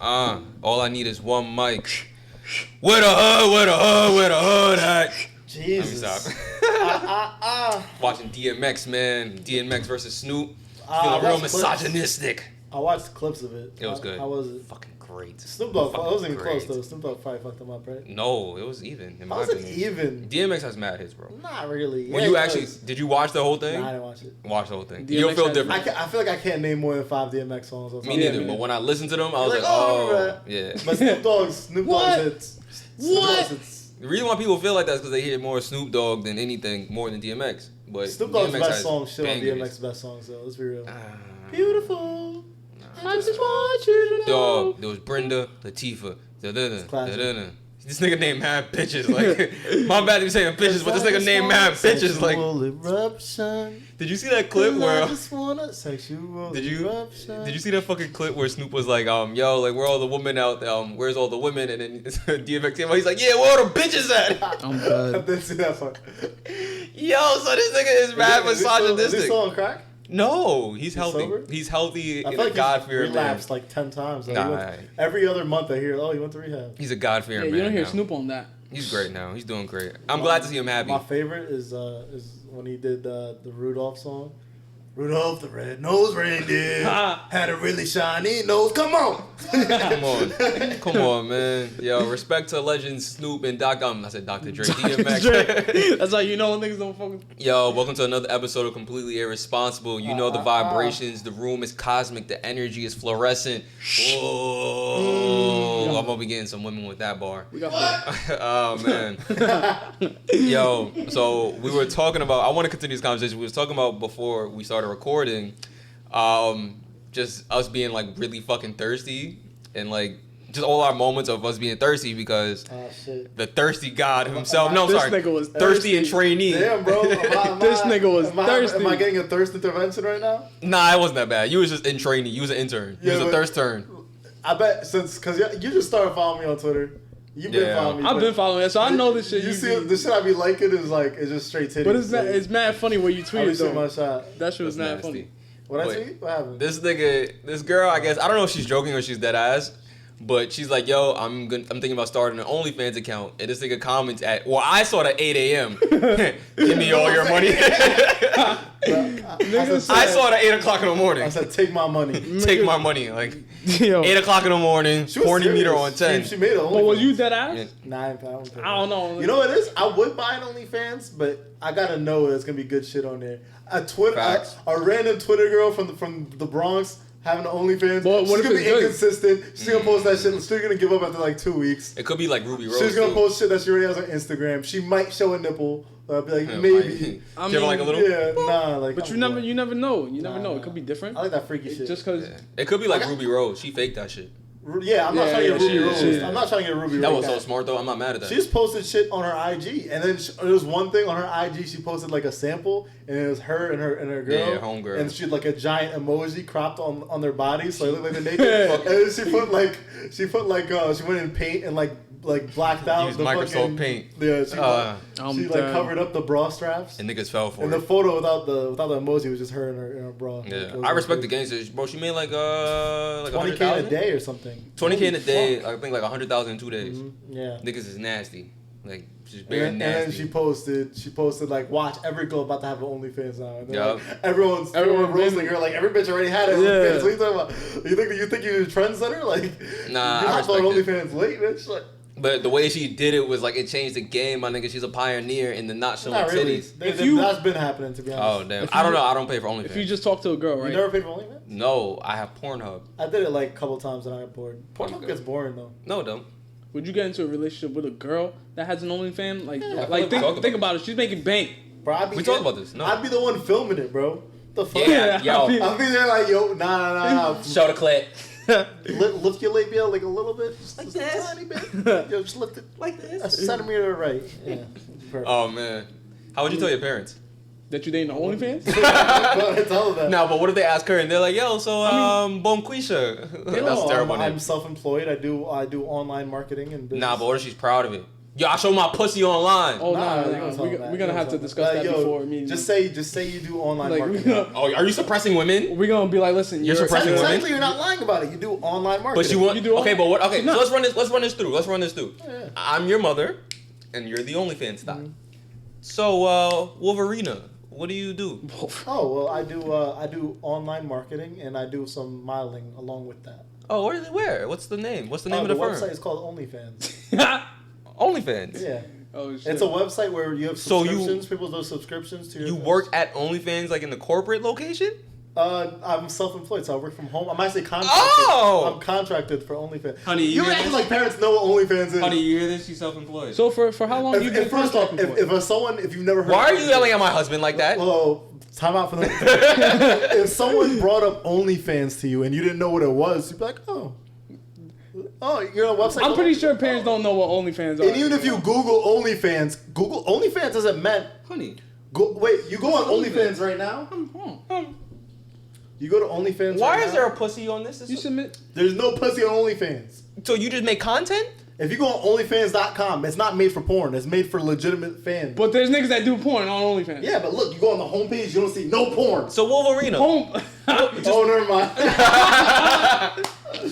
All I need is one mic. Where the hood at? Jesus. Let me stop. Watching DMX, man. DMX versus Snoop. Feeling real misogynistic. I watched clips of it. It was good. How was it? Fucking great. Snoop Dogg, it wasn't even close though. Snoop Dogg probably fucked him up, right? No, it was even. How was it even? DMX has mad hits, bro. Not really. When you actually, did you watch the whole thing? Nah, I didn't watch it. Watch the whole thing. DMX You'll feel different. I feel like I can't name more than 5 DMX songs. Me neither, but when I listened to them, I was like, oh, yeah. But Snoop Dogg's hits. The reason why people feel like that is because they hear more Snoop Dogg than anything, more than DMX. But Snoop Dogg's DMX best songs shit on bangers. DMX's best songs, though. Let's be real. Beautiful. I just want you to know. Dog, there was Brenda, Latifah. This nigga named mad bitches. Like, my bad to be saying bitches, but this nigga named mad bitches. Like, eruption. Did you see that clip where? I just want a sexual Did you eruption. see that fucking clip where Snoop was like, yo, like, where all the women out? Where's all the women? And then DMX came out. He's like, yeah, where all the bitches at? I'm I good. didn't see that part. Yo, so this nigga is mad misogynistic. Is he still on crack? No, he's healthy. Sober? He's healthy I in feel a like God-fearing he's man. relapsed like 10 times. Like Nah. Every other month I hear, he went to rehab. He's a God-fearing man. You don't hear now. Snoop on that. He's great now. He's doing great. I'm glad to see him happy. My favorite is when he did the Rudolph song. Rudolph the red-nosed reindeer had a really shiny nose. Come on. Come on, man. Yo, respect to legends Snoop and I said Dr. Dre. DMX. That's how you know when niggas don't fucking. Yo, welcome to another episode of Completely Irresponsible. You know the vibrations, the room is cosmic, the energy is fluorescent. Whoa. I'm gonna be getting some women with that bar. We got what? Oh, man. Yo, so we were talking about, I want to continue this conversation. We was talking about before we started recording, just us being like really fucking thirsty and like just all our moments of us being thirsty because the thirsty God himself. No, I'm This sorry. nigga was thirsty and trainee. Damn, bro. This nigga was thirsty. Am I getting a thirst intervention right now? Nah, it wasn't that bad. You was just in trainee. You was an intern. You was a thirst turn. I bet because you just started following me on Twitter. You've been following me. I've been following it, so I know this shit. You see, the shit I be liking is just straight titties. But it's mad funny where you tweeted though. My shot. That shit was That's mad nasty. funny. What I tweet? What happened? This girl, I guess, I don't know if she's joking or she's dead ass, but she's like, yo, I'm thinking about starting an OnlyFans account. And this nigga comments at, well, I saw it at 8 a.m. Give me all your money. I saw it at 8 o'clock in the morning. I said, take my money. Take my money. Like, Yo. 8 o'clock in the morning, horny meter on 10. She made it. But was you dead ass? Yeah. Nah, I don't know. You know what it is? I would buy an OnlyFans, but I gotta know there's gonna be good shit on there. A random Twitter girl from the Bronx having an OnlyFans. But what she's if gonna it's be good? inconsistent. She's gonna post that shit. She's gonna give up after like 2 weeks. It could be like Ruby Rose. She's gonna too. post shit that she already has on Instagram. She might show a nipple. I'll be like, Yeah, maybe. I you ever like a little? Yeah, nah. Like, But you never know. You never know. It could be different. I like that freaky shit. Just cause. Yeah. It could be like Ruby Rose. She faked that shit. Yeah, I'm not trying to get Ruby Rose. she- I'm not trying to get Ruby Rose. That was so smart though. I'm not mad at that. She just posted shit on her IG, and then there was one thing on her IG. She posted like a sample, and it was her and her girl, Yeah, homegirl. and she had like a giant emoji cropped on their bodies, so it looked like they're naked. And then she put like she went in paint and like blacked out. Used the Microsoft fucking, Paint. Yeah, she done. covered up the bra straps. And niggas fell for And it. the photo without the emoji was just her in her bra. Yeah, Like, it was I respect the crazy. gangsters, bro. She made like 20K 20K a day or something. 20K in a Holy day. fuck. I think like 100,000 in 2 days. Yeah. Niggas is nasty. Like just And very then, nasty. and then she posted like, watch, every girl about to have an OnlyFans now. And then, Yup. like, everyone roasting her like every bitch already had it. Yeah. What are you talking about? You think you're a trendsetter? Like, Nah, you're I not on respect it. OnlyFans late, bitch. Like, But the way she did it was like it changed the game, my nigga. She's a pioneer in the not showing not really. titties. That's been happening, to be honest. Oh damn! I don't know. I don't pay for OnlyFans. If you just talk to a girl, You right? never paid for OnlyFans? No, I have Pornhub. I did it like a couple times and I got bored. Pornhub Okay. gets boring though. No, don't. Would you get into a relationship with a girl that has an OnlyFans? Like, I feel like we talk think about about it. She's making bank. Bro, We talked about this. No. I'd be the one filming it, bro. The fuck? Yeah, yo. I'll be there like, yo, nah. Show the clip. Lift your labia like a little bit. Just Like a this. tiny bit. Yo, just lift it Like a this. centimeter right. Yeah. Perfect. Oh man, how would you tell your parents? That you dating the OnlyFans? I tell them that. No, but what if they ask her and they're like, "Yo, so Bonquisha." That's No, terrible. I'm name. self-employed. I do online marketing and business. Nah, but what if she's proud of it? Yo, I show my pussy online. Oh Nah, we're gonna have to discuss that before me. Just say you do online marketing. Oh, are you suppressing women? We're gonna be like, listen, You're suppressing women. Technically, you're not lying about it. You do online marketing. But you want? Okay, but what? Okay, No. so let's run this through. Yeah. I'm your mother, and you're the OnlyFans stock. So, Wolverina, what do you do? Oh well, I do online marketing and I do some modeling along with that. Oh, where? What's the name? What's the name of the firm? website is called OnlyFans. OnlyFans. Yeah. Oh shit. It's a website where you have So subscriptions. People do subscriptions to your. You things. work at OnlyFans like in the corporate location? I'm self-employed, so I work from home. I'm actually contracted. Oh! I'm contracted for OnlyFans. Honey, you hear acting this? like parents know what OnlyFans is. Honey, you hear this? She's self-employed. So for how long you been First off, contracting for? if you've never heard. Why are of you OnlyFans- yelling at my husband like that? Well, time out for that. If someone brought up OnlyFans to you and you didn't know what it was, you'd be like, oh, you're on a website. I'm pretty sure parents don't know what OnlyFans are. And even if you Google OnlyFans doesn't mean. Honey. You go on OnlyFans right now. You go to OnlyFans. Why right is now, there a pussy on this? You submit. There's no pussy on OnlyFans. So you just make content? If you go on OnlyFans.com, it's not made for porn. It's made for legitimate fans. But there's niggas that do porn on OnlyFans. Yeah, but look, you go on the homepage, you don't see no porn. So Wolverina. Home. Oh, never mind.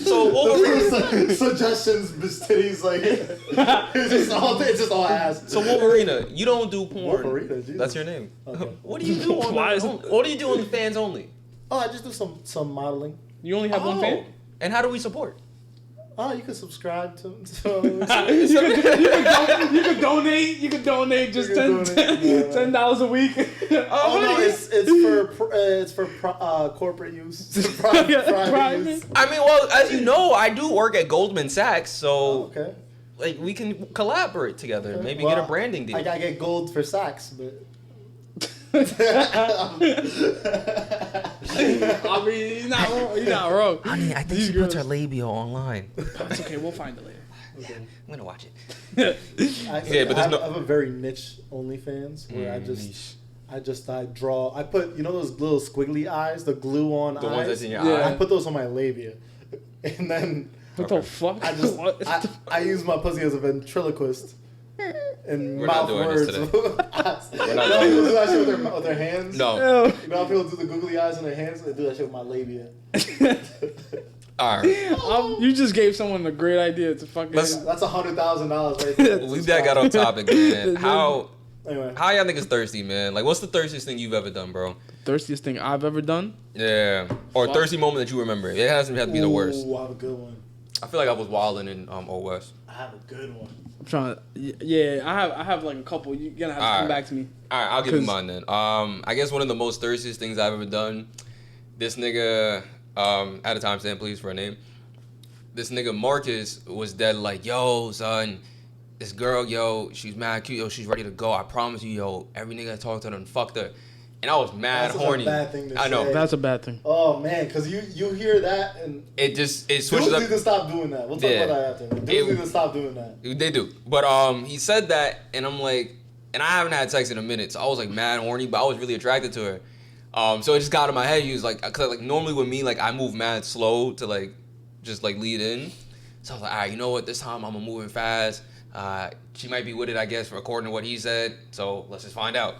So Wolverina. The first suggestions, bitch titties, like it's just all ass. So Wolverina, you don't do porn. Wolverina, Jesus. That's your name. Okay. What do you do on Why is what do you do on fans only? Oh, I just do some modeling. You only have one fan. And how do we support? Oh, you can subscribe to You can donate. You can donate just You can donate. $10 a week. Oh no, it's for corporate use. Private use. I mean, well, as you know, I do work at Goldman Sachs, so Okay. like we can collaborate together. Okay. Maybe Well, get a branding deal. I gotta get gold for Saks, but. I mean, you're not wrong. Honey, I think she puts her labia online. It's okay. We'll find it later. Okay. I'm gonna watch it. Yeah, but I there's have a very niche OnlyFans where I draw. I put those little squiggly eyes, the glue on eyes. The ones that's in your Yeah. eye. I put those on my labia, and then What the fuck? I use my pussy as a ventriloquist. And We're not mouth doing words. this today. We're not doing that shit with their hands. No. You know how people do the googly eyes on their hands? They do that shit with my labia. All right. You just gave someone a great idea to fucking. That's $100,000 right there. Leave that got on topic, man. Anyway. How y'all niggas thirsty, man? Like, what's the thirstiest thing you've ever done, bro? Thirstiest thing I've ever done? Yeah. Or a thirsty moment that you remember. It doesn't have to be the worst. Ooh, I have a good one. I feel like I was wilding in Old West. I have a good one. I'm trying to. Yeah, I have like a couple. You're gonna have to come back to me. All right, I'll give you 'Cause- mine then. I guess one of the most thirstiest things I've ever done. This nigga, at a timestamp, please, for a name. This nigga Marcus was dead like, yo, son, this girl, yo, she's mad cute, yo, she's ready to go. I promise you, yo, every nigga that talked to her done fucked her. And I was mad That's such a horny. bad thing to I know. say. That's a bad thing. Oh man, because you hear that and It switches dudes up. need to stop doing that. We'll talk Yeah. about that after. Dudes need to stop doing that. They do. But he said that, and I'm like, and I haven't had sex in a minute, so I was like mad horny, but I was really attracted to her. So it just got in my head. He was like, cause like normally with me, like I move mad slow to like just like lead in. So I was like, all right, you know what? This time I'm moving fast. She might be with it, I guess, according to what he said. So let's just find out.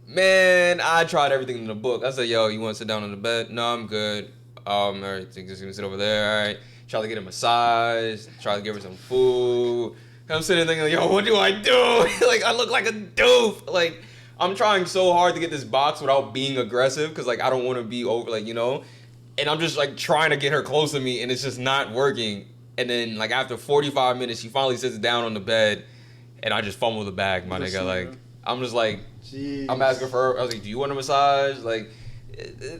Man, I tried everything in the book. I said, yo, you want to sit down on the bed? No, I'm good. All right, just gonna sit over there. All right. Try to get a massage. Try to give her some food. I'm sitting there thinking, yo, what do I do? Like, I look like a doof. Like, I'm trying so hard to get this box without being aggressive because, like, I don't want to be over, like, you know? And I'm just, like, trying to get her close to me, and it's just not working. And then, like, after 45 minutes, she finally sits down on the bed, and I just fumble the bag, my nigga. Like, I'm just, like, Jeez. I'm asking for her. I was like, do you want a massage? Like,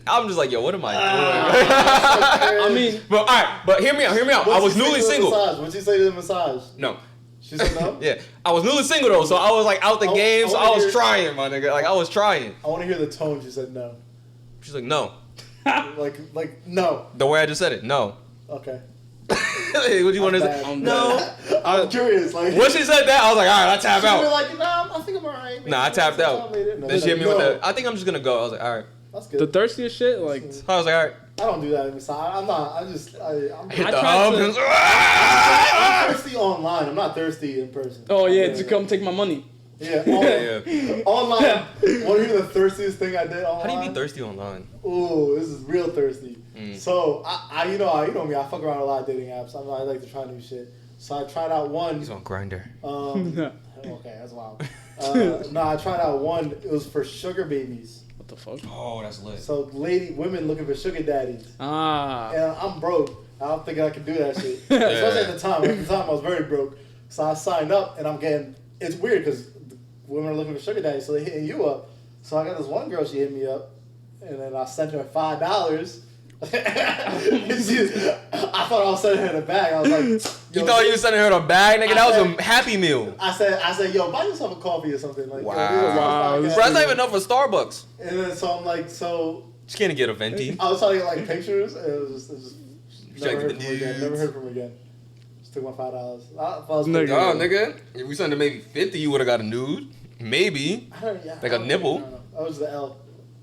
I'm just like, yo, what am I doing? I mean, but, all right, but hear me out. I was newly single. What'd you say to the massage? No. She said no? Yeah, I was newly single though, so I was like out the game, so I was hear- trying, my nigga. Like I was trying. I want to hear the tone she said no. She's like, no. like no. The way I just said it, no. Okay. What do you want to say? I'm No. I'm curious. Like When she said that, I was like, all right, I tap she was out. like, nah, I think I'm alright. Nah, I tapped out. No, Then she hit me with the, I think I'm just gonna go. I was like, all right. That's the good. thirstiest shit, like, I was like, all right. don't do that inside. I'm not. I'm Hit the hub. I'm thirsty online. I'm not thirsty in person. Oh yeah, to come take my money. Yeah, online. Want to hear the thirstiest thing I did online? How do you be thirsty online? Ooh, this is real thirsty. So you know me. I fuck around a lot of dating apps. I like to try new shit. So I tried out one. He's on Grindr. Okay, that's wild. No, I tried out one. It was for sugar babies. What the fuck? Oh, that's lit. So women looking for sugar daddies. And I'm broke. I don't think I could do that shit. Especially at the time. At the time, I was very broke. So I signed up, and I'm getting. It's weird because women are looking for sugar daddies, so they're hitting you up. So I got this one girl. She hit me up, and then I sent her $5. I thought I was sending her the bag. I was like, you thought you were sending her the bag, nigga? That was a Happy Meal. I said, yo, buy yourself a coffee or something. Like, wow. Bro, that's not even enough for Starbucks. And then so I'm like, just can't get a venti. I was trying to get like pictures, and it was just never heard from him again. Just took my $5. Nigga, if we sent her maybe 50, you would have got a nude. Maybe. Like a nipple. No. That was the L.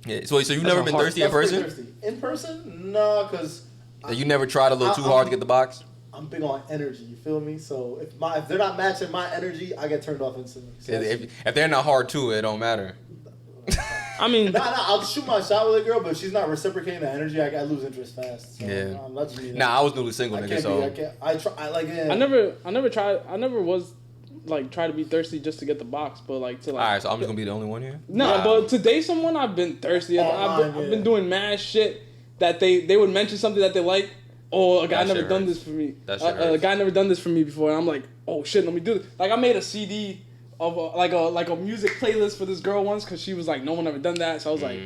Yeah. So you've never been thirsty in person? In person? No, because... You never tried a little too hard to get the box? I'm big on energy, you feel me? So if they're not matching my energy, I get turned off instantly. So if they're not hard too, it don't matter. I mean... I'll shoot my shot with a girl, but if she's not reciprocating the energy, I lose interest fast. So yeah. I was newly single, nigga, so... I never tried... I never was... Like try to be thirsty just to get the box, but like to like. All right, so I'm just gonna be the only one here. No, but to date someone, I've been thirsty. I've been doing mad shit that they would mention something that they like. Oh, a guy never done this for me. A guy never done this for me before, and I'm like, oh shit, let me do this. Like I made a CD of a music playlist for this girl once because she was like, no one ever done that. So I was like,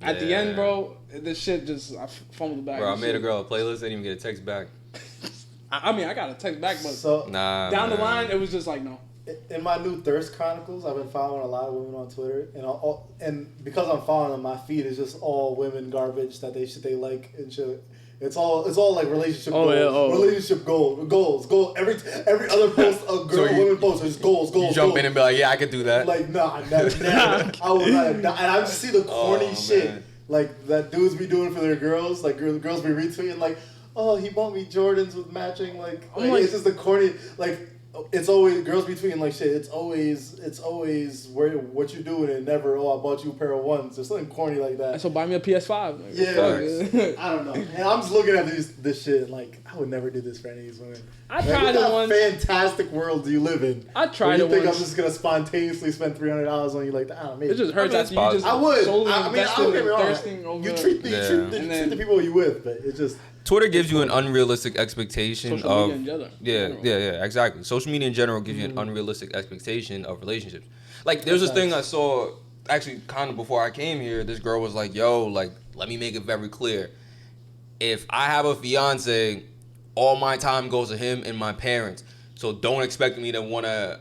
at the end, bro, this shit just I fumbled the bag. Bro, I made a girl a playlist, didn't even get a text back. I mean, I got a text back, but down the line, it was just like, no. In my new Thirst Chronicles, I've been following a lot of women on Twitter, and because I'm following them, my feed is just all women garbage that they like and shit. It's all like relationship goals. Relationship goals. Every other post a girl woman post is goals. You jump in and be like, yeah, I could do that. Like, nah, never. I would not. And I just see the corny shit like that dudes be doing for their girls. Like girls be retweeting like, oh, he bought me Jordans with matching it's just the corny it's always girls be tweeting like shit. It's always what you doing and never I bought you a pair of ones. There's something corny like that. So buy me a PS5. Like, I don't know. And I'm just looking at this shit like I would never do this for any of these women. I tried it once. What fantastic world do you live in? I tried it once. You think I'm just gonna spontaneously spend $300 on you like that? I don't know. Maybe. It just hurts after you just I would. solely I invested in thirsting over. You treat the people you with, but it just. Twitter gives you an unrealistic expectation Social media in general. Yeah, exactly. Social media in general gives you an unrealistic expectation of relationships. Like, there's this thing I saw, actually, kind of before I came here, this girl was like, yo, like, let me make it very clear. If I have a fiance, all my time goes to him and my parents. So don't expect me to want to,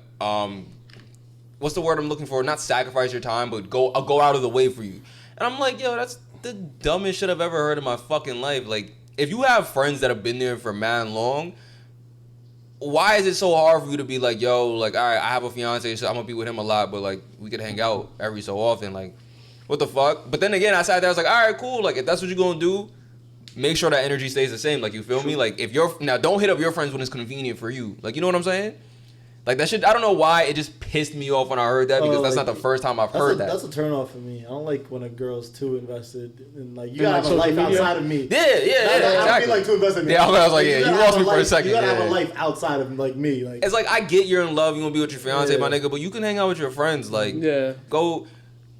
what's the word I'm looking for? Not sacrifice your time, but go out of the way for you. And I'm like, yo, that's the dumbest shit I've ever heard in my fucking life. Like, if you have friends that have been there for man long, why is it so hard for you to be like, yo, like, all right, I have a fiance, so I'm gonna be with him a lot, but like, we could hang out every so often. Like, what the fuck? But then again, I sat there, I was like, all right, cool. Like, if that's what you're gonna do, make sure that energy stays the same. Like, you feel me? Like, now don't hit up your friends when it's convenient for you. Like, you know what I'm saying? Like, that shit, I don't know why it just pissed me off when I heard that, because that's not the first time I've heard that. That's a turn off for me. I don't like when a girl's too invested in, like, you gotta have a life outside of me. Yeah, exactly. I don't mean like too invested in me. Yeah, I was like, yeah, you lost me for a second. You gotta have a life outside of, like, me. Like, it's like, I get you're in love, you wanna be with your fiance, my nigga, but you can hang out with your friends. Like, go.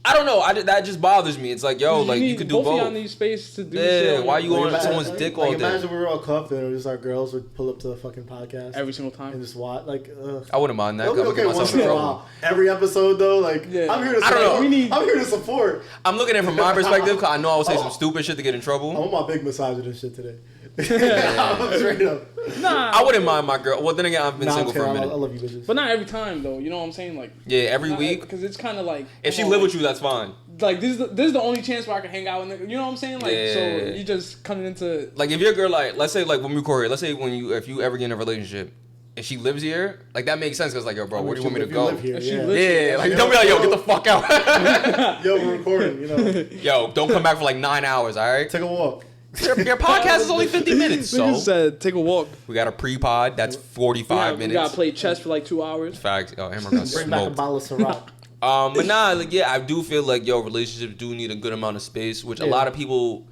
I don't know. That just bothers me. It's like, yo, like, you could do both. Both of y'all need space to do shit. Yeah, why you on someone's dick all day? Imagine we were all cuffed and just our girls would pull up to the fucking podcast every single time and just watch. Like, I wouldn't mind that. Okay, once in a while. Every episode though, like, I'm here to. I'm here to support. I'm looking at it from my perspective because I know I would say some stupid shit to get in trouble. I'm on my big misogynist shit today. I'm straight up. Nah, I wouldn't mind my girl. Well, then again, I've been single for a minute. I love you, bitches. But not every time though. You know what I'm saying? Like, yeah, every week. Because it's kind of like, if she live with you, that's fine. Like, this is the only chance where I can hang out with niggas. You know what I'm saying? Like, so you just coming into, like, if your girl, like, let's say, like, when we record here, let's say if you ever get in a relationship, if she lives here, like, that makes sense because, like, yo, bro, where do you want me to go? If she lives here, like, don't be like, yo, get the fuck out. Yo, we're recording, you know. Yo, don't come back for like 9 hours, all right? Take a walk. Your podcast is only 50 minutes. So said, take a walk. We got a pre-pod. That's 45 minutes. We got to play chess for like 2 hours. Facts. Oh, Hammer got Bring back a bottle of Ciroc. But nah, like, yeah, I do feel like, relationships do need a good amount of space, which a lot of people,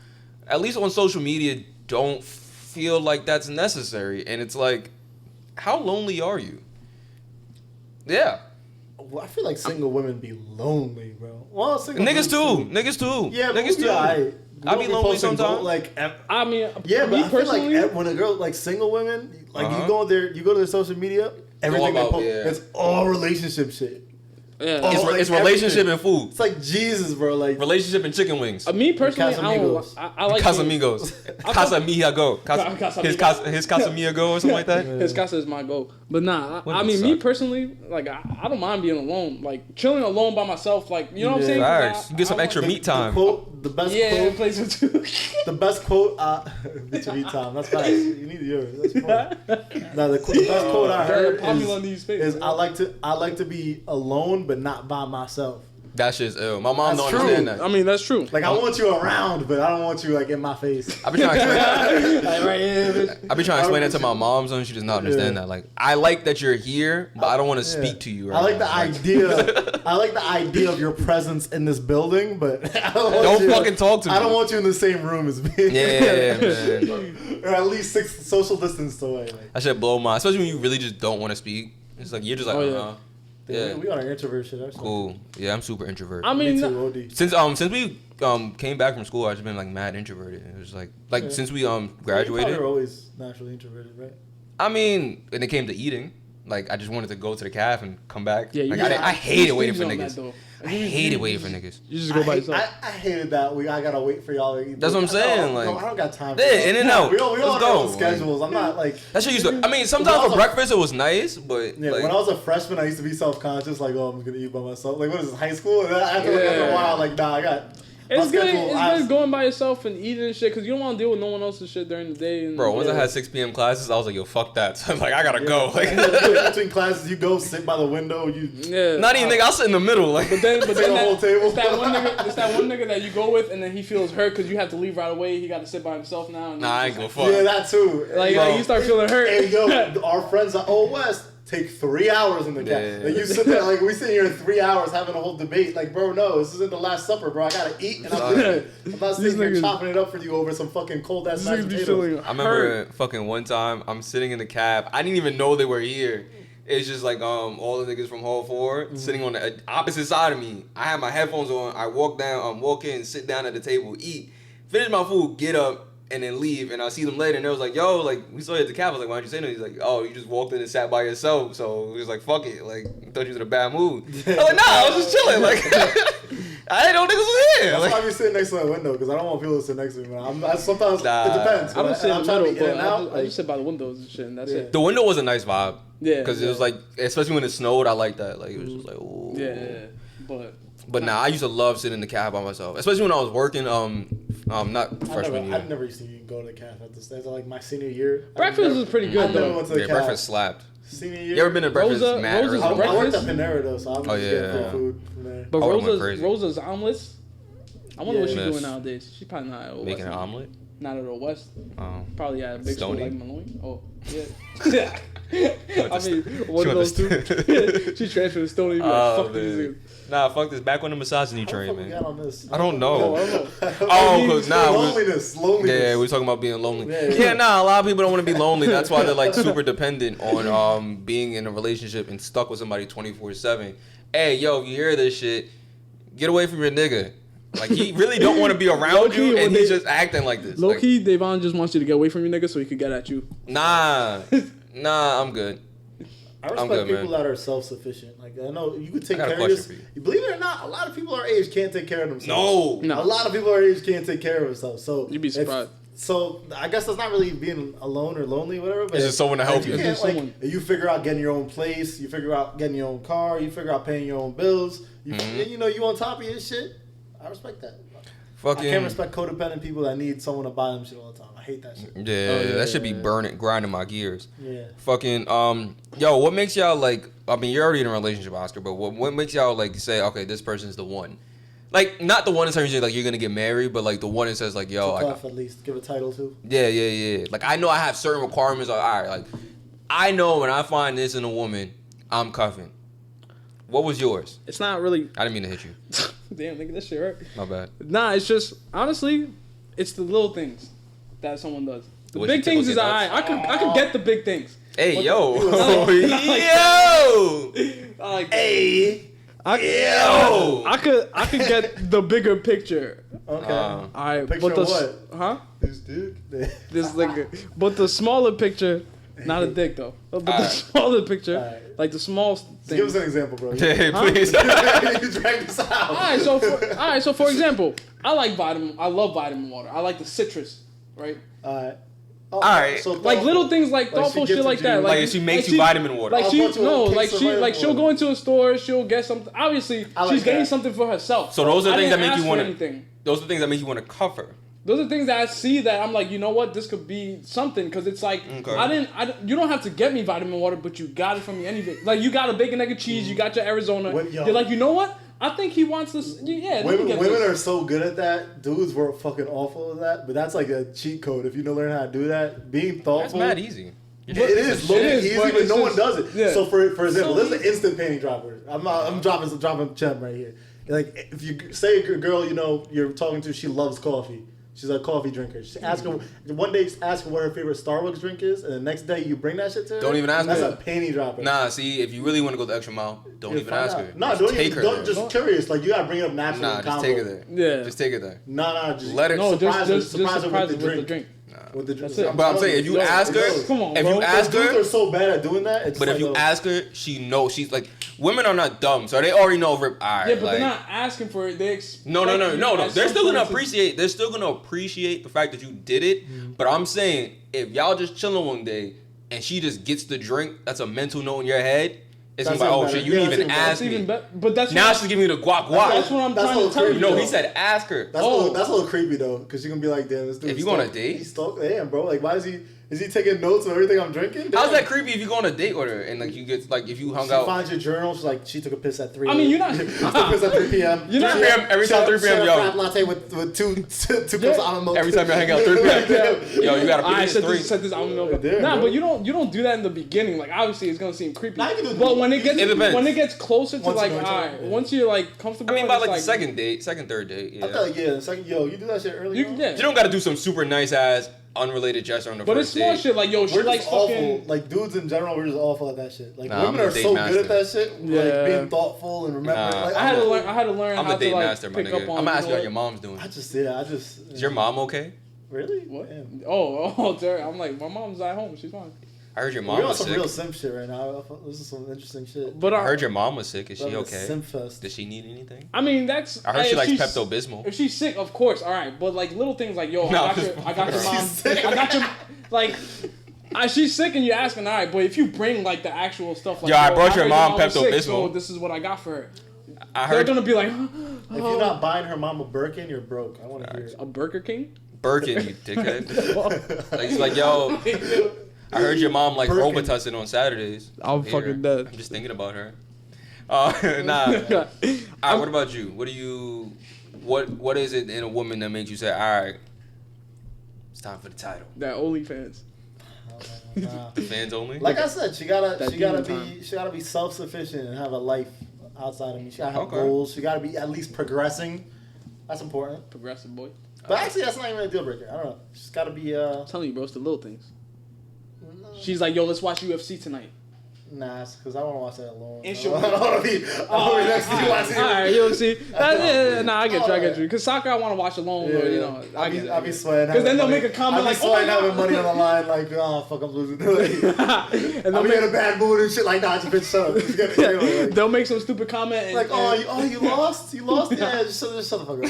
at least on social media, don't feel like that's necessary. And it's like, how lonely are you? Yeah. Well, I feel like single women be lonely, bro. Well, single niggas too. Yeah, niggas too. I be lonely sometimes. I mean, yeah, but I feel like when a girl, like single women, like you go to their social media, everything they post, it's all relationship shit. Yeah. It's relationship and food. It's like Jesus, bro. Like relationship and chicken wings. Me personally, I like Casamigos. Casamigo. His Casamigo or something like that. His casa is my goal. But nah, I mean, me personally, like I don't mind being alone. Like chilling alone by myself. Like you know what I'm saying? Facts. You get some extra meat time. The best quote. Get your meat time. That's facts. You need yours. That's fine. Now the best quote I heard is I like to be alone but not by myself. That shit's ill. My mom don't understand that. I mean, that's true. Like I want you around, but I don't want you like in my face. I be trying to explain that to my mom, and she does not understand that. Like, I like that you're here, but I don't want to speak to you. I like the idea. I like the idea of your presence in this building, but I don't fucking talk to me. I don't want you in the same room as me. Yeah, man. Or at least 6 social distance away. Like. That shit blow my, especially when you really just don't want to speak. It's like you're just like, Yeah, we on our introvert shit. Cool. Yeah, I'm super introvert. I mean, since we came back from school, I've just been like mad introverted. It was like since we graduated. You're always naturally introverted, right? I mean, when it came to eating, like I just wanted to go to the caf and come back. Yeah, like, I hated waiting for niggas. I hated waiting for niggas. You just go by yourself. I hated that. I gotta wait for y'all to eat. That's what I'm saying. I don't got time. Yeah, in and out. We all have our own schedules. I'm not like. That shit used to. I mean, sometimes for breakfast it was nice, but yeah. When I was a freshman, I used to be self-conscious, like, oh, I'm gonna eat by myself. Like, what is this, high school? And after a while, like, nah, I got. It's good going by yourself and eating and shit because you don't want to deal with no one else's shit during the day. And, bro, once I had 6 p.m. classes, I was like, yo, fuck that. So I'm like, I gotta go. Like between classes, you go sit by the window. Not even nigga, I'll sit in the middle. Like, but then the whole table. It's that one nigga that you go with and then he feels hurt because you have to leave right away. He got to sit by himself now. And I ain't go fuck. Yeah, that too. Like you start feeling hurt. Hey yo, our friends at Old West take 3 hours in the cab. Like you sit there, like we sit here in 3 hours having a whole debate. Like, bro, no, this isn't the Last Supper, bro. I gotta eat, and I'm not sitting here chopping it up for you over some fucking cold ass mashed potatoes. I remember fucking one time I'm sitting in the cab. I didn't even know they were here. It's just like all the niggas from Hall 4 sitting on the opposite side of me. I have my headphones on. I walk in, sit down at the table, eat, finish my food, get up. And then leave, and I'll see them later, and they was like, yo, like, we saw you at the cab. I was like, why don't you say nothing? He's like, oh, you just walked in and sat by yourself, so he was like, fuck it, like, I thought you was in a bad mood. I was like, nah, I was just chilling, like, I didn't know niggas was here. That's why I be sitting next to my window, because I don't want people to sit next to me, man. Sometimes, it depends. I don't sit in the middle, I just sit by the windows and shit, and that's it. The window was a nice vibe. Yeah. Because it was like, especially when it snowed, I like that. Like, it was just like, ooh. Yeah, But nah, I used to love sitting in the cab by myself, especially when I was working. Not freshman year. I never used to go to the caf at the stage. Like my senior year. Breakfast was pretty good though. Went to the breakfast slapped. Senior year. You ever been to breakfast? I worked at Panera though, so I'm just getting food from there. But Rosa's omelets. I wonder what she's doing nowadays. She's probably not at Old making an omelet. Not at Old West. Probably at a big school like Malloy. Oh yeah. I mean, one of those two. She transferred to Stony. Fuck these. Nah, fuck this. Back on the misogyny train, man. Got on this? I don't know. Cause loneliness. Yeah, we're talking about being lonely. Yeah, nah, a lot of people don't want to be lonely. That's why they're like super dependent on being in a relationship and stuck with somebody 24/7. Hey, yo, if you hear this shit, get away from your nigga. Like, he really don't want to be around you, and he's just acting like this. Low key, Davon just wants you to get away from your nigga so he could get at you. Nah, I'm good. I respect people that are self-sufficient. Like, I know you could take care of yourself. Believe it or not, a lot of people our age can't take care of themselves. No. A lot of people our age can't take care of themselves. So you'd be surprised. So I guess that's not really being alone or lonely, whatever. But it's just someone to help you. You figure out getting your own place. You figure out getting your own car. You figure out paying your own bills. You on top of your shit. I respect that. I can't respect codependent people that need someone to buy them shit all the time. I hate that shit. Yeah, that should be grinding my gears. Yeah. Fucking, yo, what makes y'all like? I mean, you're already in a relationship, Oscar, but what makes y'all like say, okay, this person's the one? Like, not the one that says like you're gonna get married, but like the one that says like, yo, at least give a title to. Yeah. Like, I know I have certain requirements. Like, all right, like I know when I find this in a woman, I'm cuffing. What was yours? It's not really. I didn't mean to hit you. Damn, nigga, that shit right. My bad. Nah, it's just honestly, it's the little things that someone does. The big things is alright. I could get the big things. Hey, but yo, I could get the bigger picture. Okay. All right, picture but what? Huh? This dude. This nigga. But the smaller picture, not a dick though. But the smaller picture, like the small things. Give us an example, bro. Hey, please. You drag this out. All right, so for example, I love vitamin water. I like the citrus, right? All right. So like little things like thoughtful shit like that. Like she makes you vitamin water. Like she'll go into a store, she'll get something. Obviously, she's getting something for herself. So those are things that make you want to. Those are things that make you want to cover. Those are things that I see that I'm like, you know what, this could be something because it's like you don't have to get me vitamin water, but you got it from me anyway. Like you got a bacon, egg, and cheese, you got your Arizona. You're like, you know what? I think he wants this. Yeah, women are so good at that. Dudes were fucking awful at that. But that's like a cheat code. If you know learn how to do that, being thoughtful. That's mad easy. It is easy, but no one does it. Yeah. So for example, this is an instant panty dropper. I'm dropping a gem right here. Like if you say a girl, you know, you're talking to, she loves coffee. She's a coffee drinker. Just ask her one day. Ask her what her favorite Starbucks drink is, and the next day you bring that shit to her. Don't even ask her. That's a panty dropper. Nah, see, if you really want to go the extra mile, don't even ask her. Nah, don't take her. Don't just curious. Like you gotta bring it up naturally. Nah, just take her there. Yeah, just take her there. Nah, just let her. No, surprise her with the drink. With the drink. But I'm saying, if you ask her, come on, if you ask her, dudes are so bad at doing that. But if you ask her, she knows. She's like, women are not dumb, so they already know. Alright, yeah, but they're not asking for it. No. They're still gonna appreciate. They're still gonna appreciate the fact that you did it. Mm-hmm. But I'm saying, if y'all just chilling one day and she just gets the drink, that's a mental note in your head. It's gonna be like, oh shit, you didn't even ask me. But that's now she's giving me the guac. That's what I'm trying to tell you. No, he said ask her. That's a little creepy though, because you're gonna be like, damn, this dude. If you go on a date, he's damn, bro. Like, why is he? Is he taking notes of everything I'm drinking? How's that creepy if you go on a date with her and like you get like if you hung out? She finds your journal. She's like, she took a piss at 3. I mean, you're not. She took a piss at 3 p.m. You're not. 3 p.m. Every time 3 p.m. Yo. Crab latte with two cups of almond milk. Every time you hang out 3 p.m. Yo, you gotta put this 3. Set this almond milk. Nah, but you don't do that in the beginning. Like obviously it's gonna seem creepy. But when it gets closer to like, alright, once you're like comfortable. I mean, by like the second, third date. Yeah. I feel like the second. Yo, you do that shit early. You don't gotta do some super nice ass unrelated gesture on the first date. But it's small shit like, yo, she likes fucking... Like, dudes in general, we're just awful at that shit. Like, women are so good at that shit. Like, being thoughtful and remembering. Like, I had to learn I'm how the date to, like, master, my pick nigga. up on... I'm gonna ask you how your mom's doing. Is your mom okay? Really? What? Oh, Terry. I'm like, my mom's at home. She's fine. I heard your mom was sick. We're on some real simp shit right now. This is some interesting shit. But I heard your mom was sick. Is she okay? Simp fest. Does she need anything? I mean, that's... I heard she likes Pepto-Bismol. If she's sick, of course, all right. But, like, little things like, yo, I got your mom... I got your... Like... she's sick and you're asking, all right, but if you bring, like, the actual stuff... like, I brought your mom Pepto-Bismol. So this is what I got for her. They're going to be like... If you're not buying her mom a Birkin, you're broke. I want to hear it. A Burger King? Birkin, you dickhead. Like, it's like, yo... I heard your mom like Robitussin on Saturdays. I'm fucking dead. I'm just thinking about her. Nah. Alright, what about you? What is it in a woman that makes you say, alright, it's time for the title? That OnlyFans. Fans only? Like I said, she gotta be self-sufficient and have a life outside of me. She gotta have goals. She gotta be at least progressing. That's important. Progressive boy. But actually, that's not even a deal breaker. I don't know. She's gotta be. I'm telling you, bro, it's the little things. She's like, yo, let's watch UFC tonight. Nah, because I don't want to watch that alone. And I don't want to be next to you watching. Alright, UFC. Nah, I get you. Because soccer, I want to watch alone. Or, you know, I'll be sweating. Because then they'll make a comment like, oh my God. Having money on the line, like, oh, fuck, I'm losing. And I'll be in a bad mood and shit like, nah, just bitch, shut up. They'll make some stupid comment. And, like, you lost? You lost? Yeah, just shut the fuck up.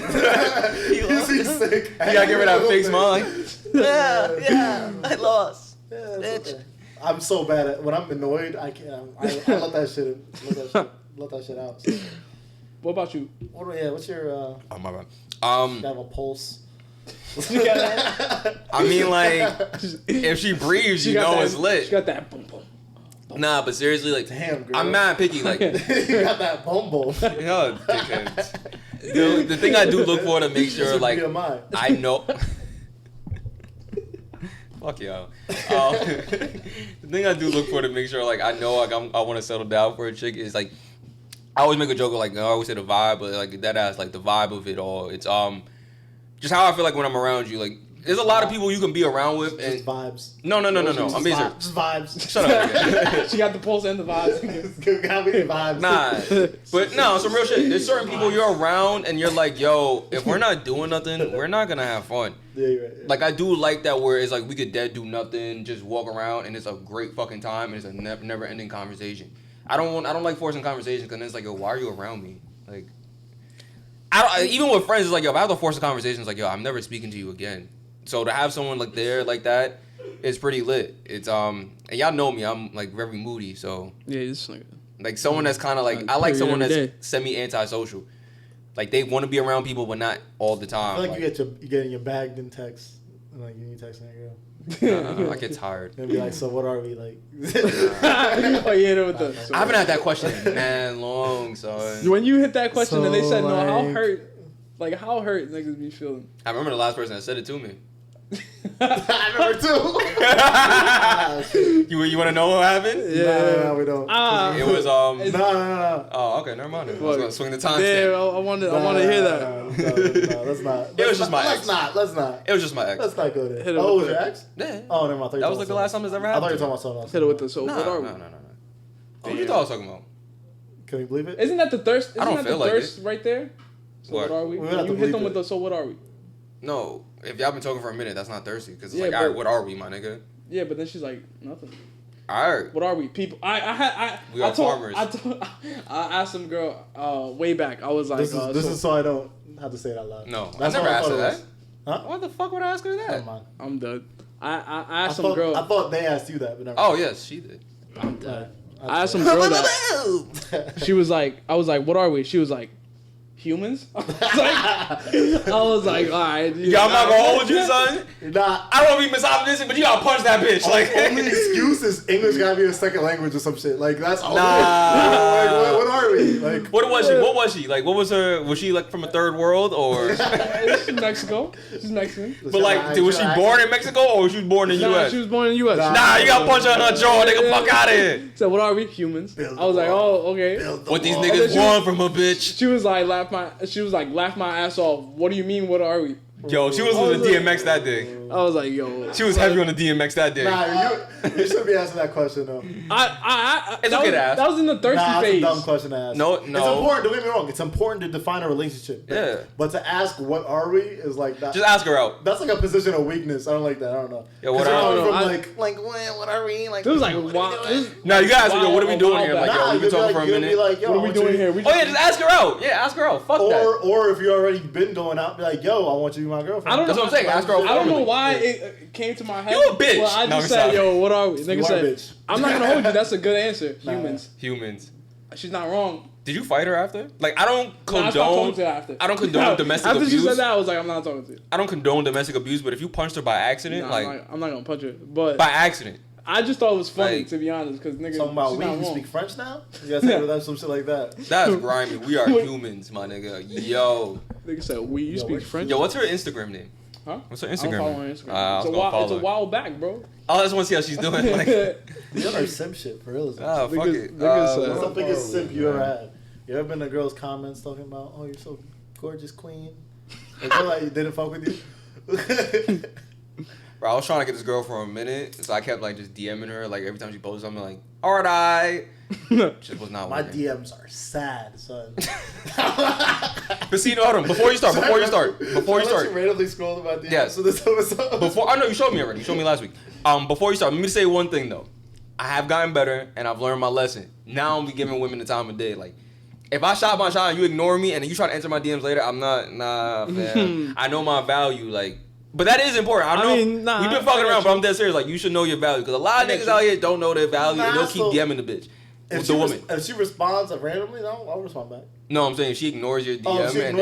You sick. You gotta give her that fake smile. Yeah, I lost. Yeah, okay. I'm so bad at when I'm annoyed. I can't. I let that shit. Let that shit out. So. What about you? What's your? Oh my bad. You have a pulse. I mean, like, if she breathes, you know it's lit. She got that boom boom. Nah, but seriously, like, damn, girl. I'm mad picky. Like, you got that boom boom. Yo, dickheads. The thing I do look for to make sure, like, I know. Fuck y'all. The thing I do look for to make sure, like, I know, like, I want to settle down for a chick is, like, I always make a joke of, like, I always say the vibe, but, like, that ass, like, the vibe of it all. It's, just how I feel like when I'm around you, like, there's a lot of people you can be around with. And just vibes. No. I'm being serious. Just vibes. Shut up. She got the pulse and the vibes. Got me the vibes. Nah. But no, some real shit. There's certain people you're around and you're like, yo, if we're not doing nothing, we're not gonna have fun. Yeah, you're right. Yeah. Like, I do like that where it's like we could dead do nothing, just walk around and it's a great fucking time and it's a never ending conversation. I don't like forcing conversations because then it's like, yo, why are you around me? Like, even with friends, it's like, yo, if I have to force a conversation, it's like, yo, I'm never speaking to you again. So to have someone like there like that, it's pretty lit. It's and y'all know me, I'm like very moody, so yeah, it's like someone that's kind of like I like someone that's semi antisocial. Like they want to be around people, but not all the time. I feel like you get in your bag and text, and like you text that girl. I get tired. And be like, so what are we like? Oh yeah, with the. I haven't had that question in man long, so. When you hit that question and they said no, how hurt niggas be feeling? I remember the last person that said it to me. I remember too. You want to know what happened? Yeah, no, we don't. It was No. Oh, okay, never mind. I was gonna swing the time stamp. I want to hear that. No, let's not. It was just my ex. Let's not. It was just my ex. Let's not go there. Oh, was your ex? Yeah. Oh, never mind. That was like the last time it's ever happened. I thought you were talking about something else. Hit it with the what are we? No. What you thought I was talking about? Can we believe it? Isn't that the thirst? I don't feel like thirst right there? So what are we? You hit them with the so what are we? No, if y'all been talking for a minute, that's not thirsty. Because it's like, all right, what are we, my nigga? Yeah, but then she's like, nothing. All right. What are we? People. We are farmers. I asked some girl way back. I was like, this is so I don't have to say it out loud. No, I never asked her that. Huh? Why the fuck would I ask her that? Never mind. I'm done. I asked some girl. I thought they asked you that, but never mind. Oh, yes, she did. I'm done. I asked some girl that. She was like, I was like, what are we? She was like, humans? I was like, all right. Yo, I'm not gonna hold you, son. Nah, I don't want to be misogynistic, but you gotta punch that bitch. Like, only excuse is English gotta be a second language or some shit. Like, that's all. Nah. Like, what are we? Like, what was she? What was she? Like, what was her? Was she like from a third world or? She's Mexico. She's Mexican. But like, was she born in Mexico or was she born in the U.S.? She was born in the U.S. Nah, you gotta punch her in her jaw, nigga. Fuck out of here. So what are we? Humans. I was like, oh, okay. What these niggas want from a bitch? She was like, laugh my ass off. What do you mean? What are we? Yo, she was on the DMX that day. I was like, yo. She was heavy on the DMX that day. Nah, you should be asking that question though. It's okay to ask. That was in the thirsty phase. That's a dumb question to ask. No. It's important. Don't get me wrong. It's important to define a relationship. Yeah. But to ask what are we is like that. Just ask her out. That's like a position of weakness. I don't like that. I don't know. Yo, what are we? What are we? Like, it was like, no, you gotta ask her, yo, what are we doing here? Like, yo, we've been talking for a minute. Like, yo, what are we doing here? Oh yeah, just ask her out. Yeah, ask her out. Fuck that. Or if you already been going out, be like, yo, I want you to be my girlfriend. That's what I'm saying. Ask her out. I don't know why it came to my head. You a bitch. Well, I just said, yo, what are we? Nigga said, bitch. I'm not gonna hold you. That's a good answer. Humans. She's not wrong. Did you fight her after? Like, I don't condone. I stopped talking to her after. I don't condone domestic abuse. After she said that, I was like, I'm not talking to you. I don't condone domestic abuse, but if you punched her by accident, I'm not gonna punch her. But by accident. I just thought it was funny, to be honest, because nigga. Talking about we, you speak French now? You gotta say that, some shit like that. That's grimy. We are humans, my nigga. Yo. Nigga said we. You speak French? Yo, what's her Instagram name? Huh? What's her Instagram? I don't follow her Instagram. It's a while back, bro. I just want to see how she's doing. Like, you know simp shit for real. Oh, fuck it. What's the biggest simp you ever had? You ever been to girls' comments talking about, oh, you're so gorgeous, queen? They feel like you didn't fuck with you? Bro, I was trying to get this girl for a minute, so I kept like just DMing her like every time she posted something like, alright, I just was not my working. DMs are sad, son. But see, no, hold on. Before you start. You randomly scrolled about DMs. Yes. So this episode. I know you showed me already. You showed me last week. Before you start, let me say one thing though. I have gotten better and I've learned my lesson. Now I'm giving women the time of day. Like, if I shot my shot and you ignore me and then you try to answer my DMs later, I'm not, man. I know my value, like. But that is important. I know we've been fucking around, but I'm dead serious. Like, you should know your value. Because a lot of niggas out here don't know their value and they'll keep DMing the bitch. If she responds randomly, I'll respond back. No, I'm saying if she ignores your DM and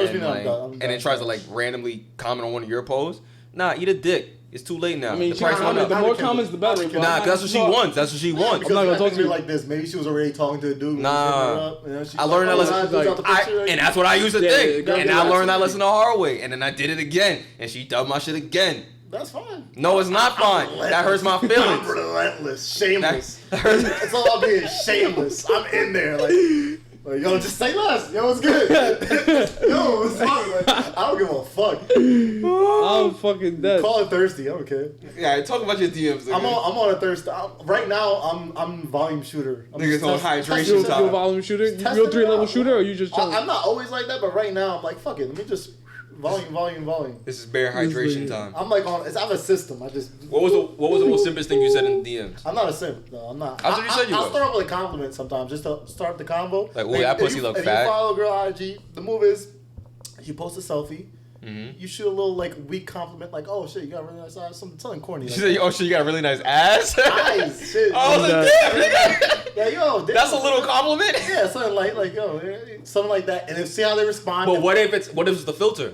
then tries to like randomly comment on one of your posts, nah, eat a dick. It's too late now. I mean, the price went up. The more comments, the better. Nah, that's what she wants. That's what she wants. Because I'm not gonna talk to you like this. Maybe she was already talking to a dude. Nah, I learned that lesson. And that's what I used to think. And I learned that lesson the hard way. And then I did it again. And she dubbed my shit again. That's fine. No, it's not fine. That hurts my feelings. I'm relentless, shameless. It's all about being shameless. I'm in there, like, yo, just say less. Yo, it's good. Yo, it's fine. Like, I don't give a fuck. I'm fucking dead. Call it thirsty. I don't care. Yeah, talk about your DMs. Again. I'm on a thirst. Right now, I'm volume shooter. Niggas on hydration time. You a volume shooter? You a 3-level shooter, or you just chilling? I'm not always like that, but right now I'm like, fuck it. Let me just volume. This is bare hydration time. I'm like I have a system. I just. What was the most simplest thing you said in the DMs? I'm not a simp. No, I'm not. I thought you said you I'll was. start off with a compliment sometimes, just to start the convo. Like, ooh, that pussy look fat. If you follow a girl on IG, the move is, you post a selfie. Mm-hmm. You shoot a little like weak compliment, like, "Oh shit, you got a really nice eyes," something corny. She said, "Oh shit, you got a really nice ass." Eyes, shit. Oh, I was like, damn, nigga. Yeah, yo, damn, that's a little compliment. Yeah, something like yo, something like that, and then see how they respond. But what if it's the filter?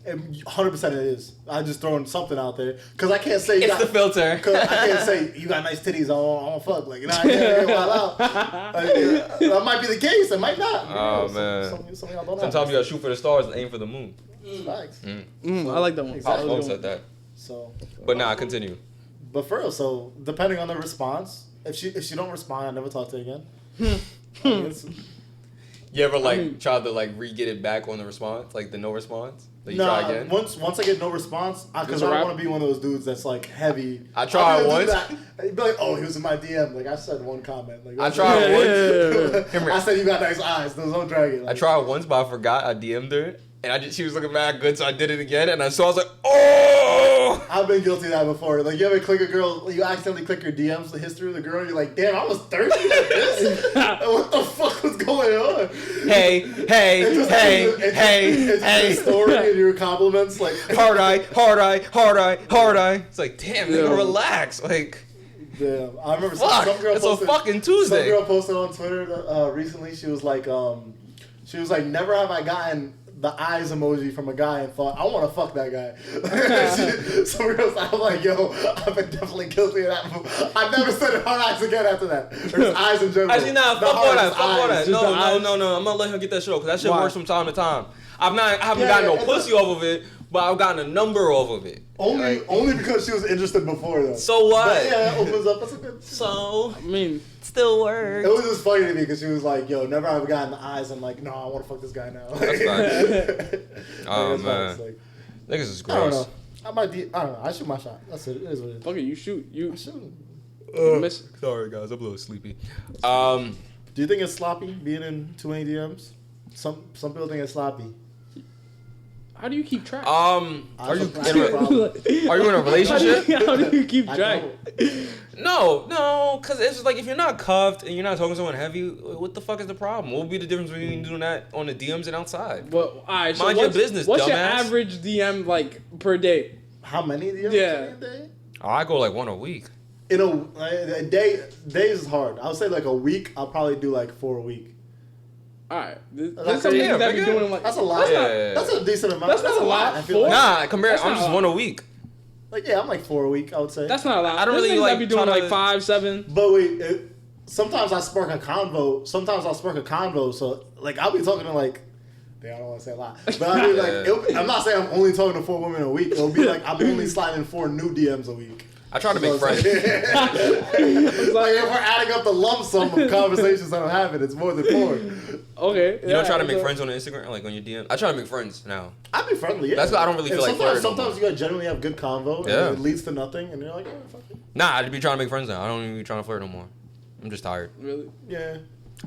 100% it is. I'm just throwing something out there because I can't say the filter. Cause I can't say you got nice titties. I don't fuck. Like, you know, I can't get wild out. That might be the case. It might not. Oh man. Some y'all don't sometimes you gotta shoot for the stars and aim for the moon. Facts. So, I like that one. Exactly. I said that. So. But nah, continue. But for real, so depending on the response, if she don't respond, I never talk to her again. You ever try to re-get it back on the response, like the no response? Like you try again? Once I get no response, because I don't want to be one of those dudes that's like heavy. I tried once. You'd be like, oh, he was in my DM. Like I said one comment. Like I tried once. I said you got nice eyes. Don't drag it. I tried once, but I forgot. I DM'd her, and she was looking mad good, so I did it again. And I was like, oh! I've been guilty of that before. Like you ever click a girl, you accidentally click your DMs, the history of the girl. You're like, damn, I was thirsty like this. What the fuck was going on? Hey. It's a story and your compliments like hard eye. It's like, damn, nigga, relax. Like, damn, I remember some girl it's posted, a fucking Tuesday. Some girl posted on Twitter recently. She was like, never have I gotten the eyes emoji from a guy and thought, I want to fuck that guy. Some girls, I'm like, yo, I've been definitely guilty of that. I've never said hard eyes again after that. Or just eyes in general. Actually, nah, fuck all that. No. I'm gonna let him get that shit off, because that shit works from time to time. I haven't gotten no pussy off of it, but I've gotten a number off of it. Only because she was interested before, though. So what? But yeah, that opens up. That's a good. So, I mean, still works. It was just funny to me because she was like, yo, never have gotten the eyes. I'm like, no, I want to fuck this guy now. That's fine. Oh, man. Like, niggas is gross. I don't know. I shoot my shot. That's it. It is what it is. Fuck it, you shoot. I shoot. Sorry, guys. I'm a little sleepy. Do you think it's sloppy being in too many DMs? Some people think it's sloppy. How do you keep track? Are you in a relationship? How do you keep track? No, because it's just like, if you're not cuffed and you're not talking to someone heavy, what the fuck is the problem? What would be the difference between doing that on the DMs and outside? Well, alright, so mind your business, what's dumbass. your average DM like per day? How many DMs a day? Oh, I go like one a week. In a day, days is hard. I would say like a week, I'll probably do like 4 a week. Alright, that's a lot. That's a decent amount. That's not a lot. I feel like. Nah, compare. I'm just one a week. Like, yeah, I'm like 4 a week, I would say. That's not a lot. I don't really like be doing like 5, 7. But wait, sometimes I spark a convo. So like I'll be talking to like, I don't want to say a lot, but I'll be like, I'm not saying I'm only talking to 4 women a week. It'll be like I'm only sliding 4 new DMs a week. I try to make friends. It's like if we're adding up the lump sum of conversations that I'm having, it's more than 4. Okay. You don't try to make friends on Instagram, like on your DM? I try to make friends now. I'd be friendly, yeah. That's why I don't really feel like flirting. Sometimes you gotta genuinely have good convo, and it leads to nothing, and you're like, oh, fuck it. Nah, I'd be trying to make friends now. I don't even be trying to flirt no more. I'm just tired. Really? Yeah.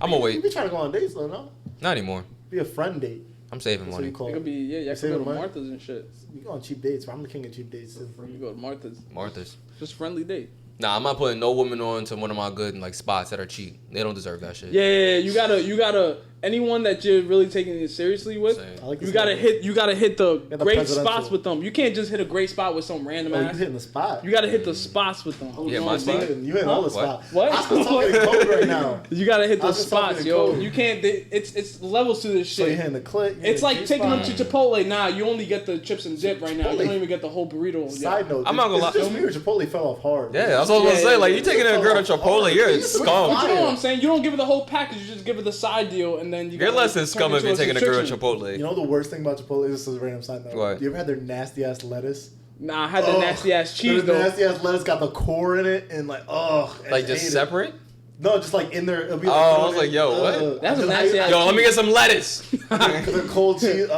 I'm gonna wait. You be trying to go on dates though, no? Not anymore. Be a friend date. I'm saving money. It could be, you could go to Martha's and shit. You go on cheap dates, but I'm the king of cheap dates. You go to Martha's. Just friendly date. Nah, I'm not putting no woman on to one of my good spots that are cheap. They don't deserve that shit. Yeah, you gotta anyone that you're really taking it seriously with, you gotta hit the great spots with them. You can't just hit a great spot with some random ass. You hitting the spot. You gotta hit the spots with them. Yeah, my spot. You hit all the spots. What? I'm still talking to code right now. You gotta hit the spots, yo. You can't. It's levels to this shit. So you're hitting the click. It's like taking them to Chipotle. Nah, you only get the chips and dip right now. You don't even get the whole burrito. Side note, I'm not gonna lie. Just me or Chipotle fell off hard. Yeah, that's what I was gonna say. Like, you taking a girl to Chipotle, you're a scum. But you know what I'm saying? You don't give her the whole package. You just give her the side deal, and then you're less than scum if you're taking a girl to Chipotle. You know the worst thing about Chipotle is this is a random side note. What? You ever had their nasty ass lettuce? Nah, I had the nasty ass cheese though. Nasty ass lettuce got the core in it and like like just separate. No, just like in there. It'll be like, I was like, yo, what? That's a nasty ass. Yo, let me get some lettuce. The cold cheese.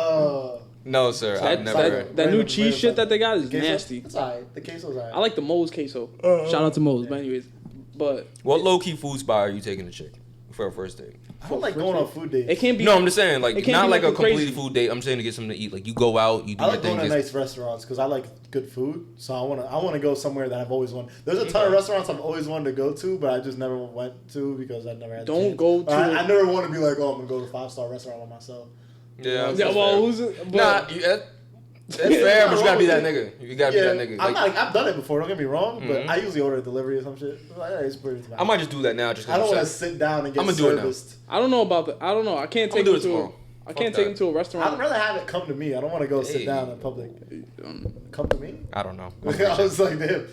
No, sir. I've never. That new cheese shit that they got is nasty. It's alright. The queso's alright. I like the Moe's queso. Shout out to Moe's, but anyways. But what low key food spot are you taking a chick for a first date? I don't like going on food dates. It can't be. No, I'm just saying, like, not like a completely crazy food date. I'm saying to get something to eat. Like, you go out, you do your thing. I like going to nice restaurants because I like good food. So I wanna go somewhere that I've always wanted. There's a ton of restaurants I've always wanted to go to, but I just never went to because I never had. Don't go to. I never want to be like, oh, I'm gonna go to a 5-star restaurant by myself. Yeah. Well, who's it? Nah, that's fair, but you gotta be that nigga. You gotta be that nigga. I've done it before. Don't get me wrong, but I usually order a delivery or some shit. I might just do that now. Just I don't want to sit down and get serviced. I don't know about the. I don't know. I can't take him to. I can't take him to a restaurant. I'd rather have it come to me. I don't want to go sit down in public. Come to me? I don't know. I was like, damn.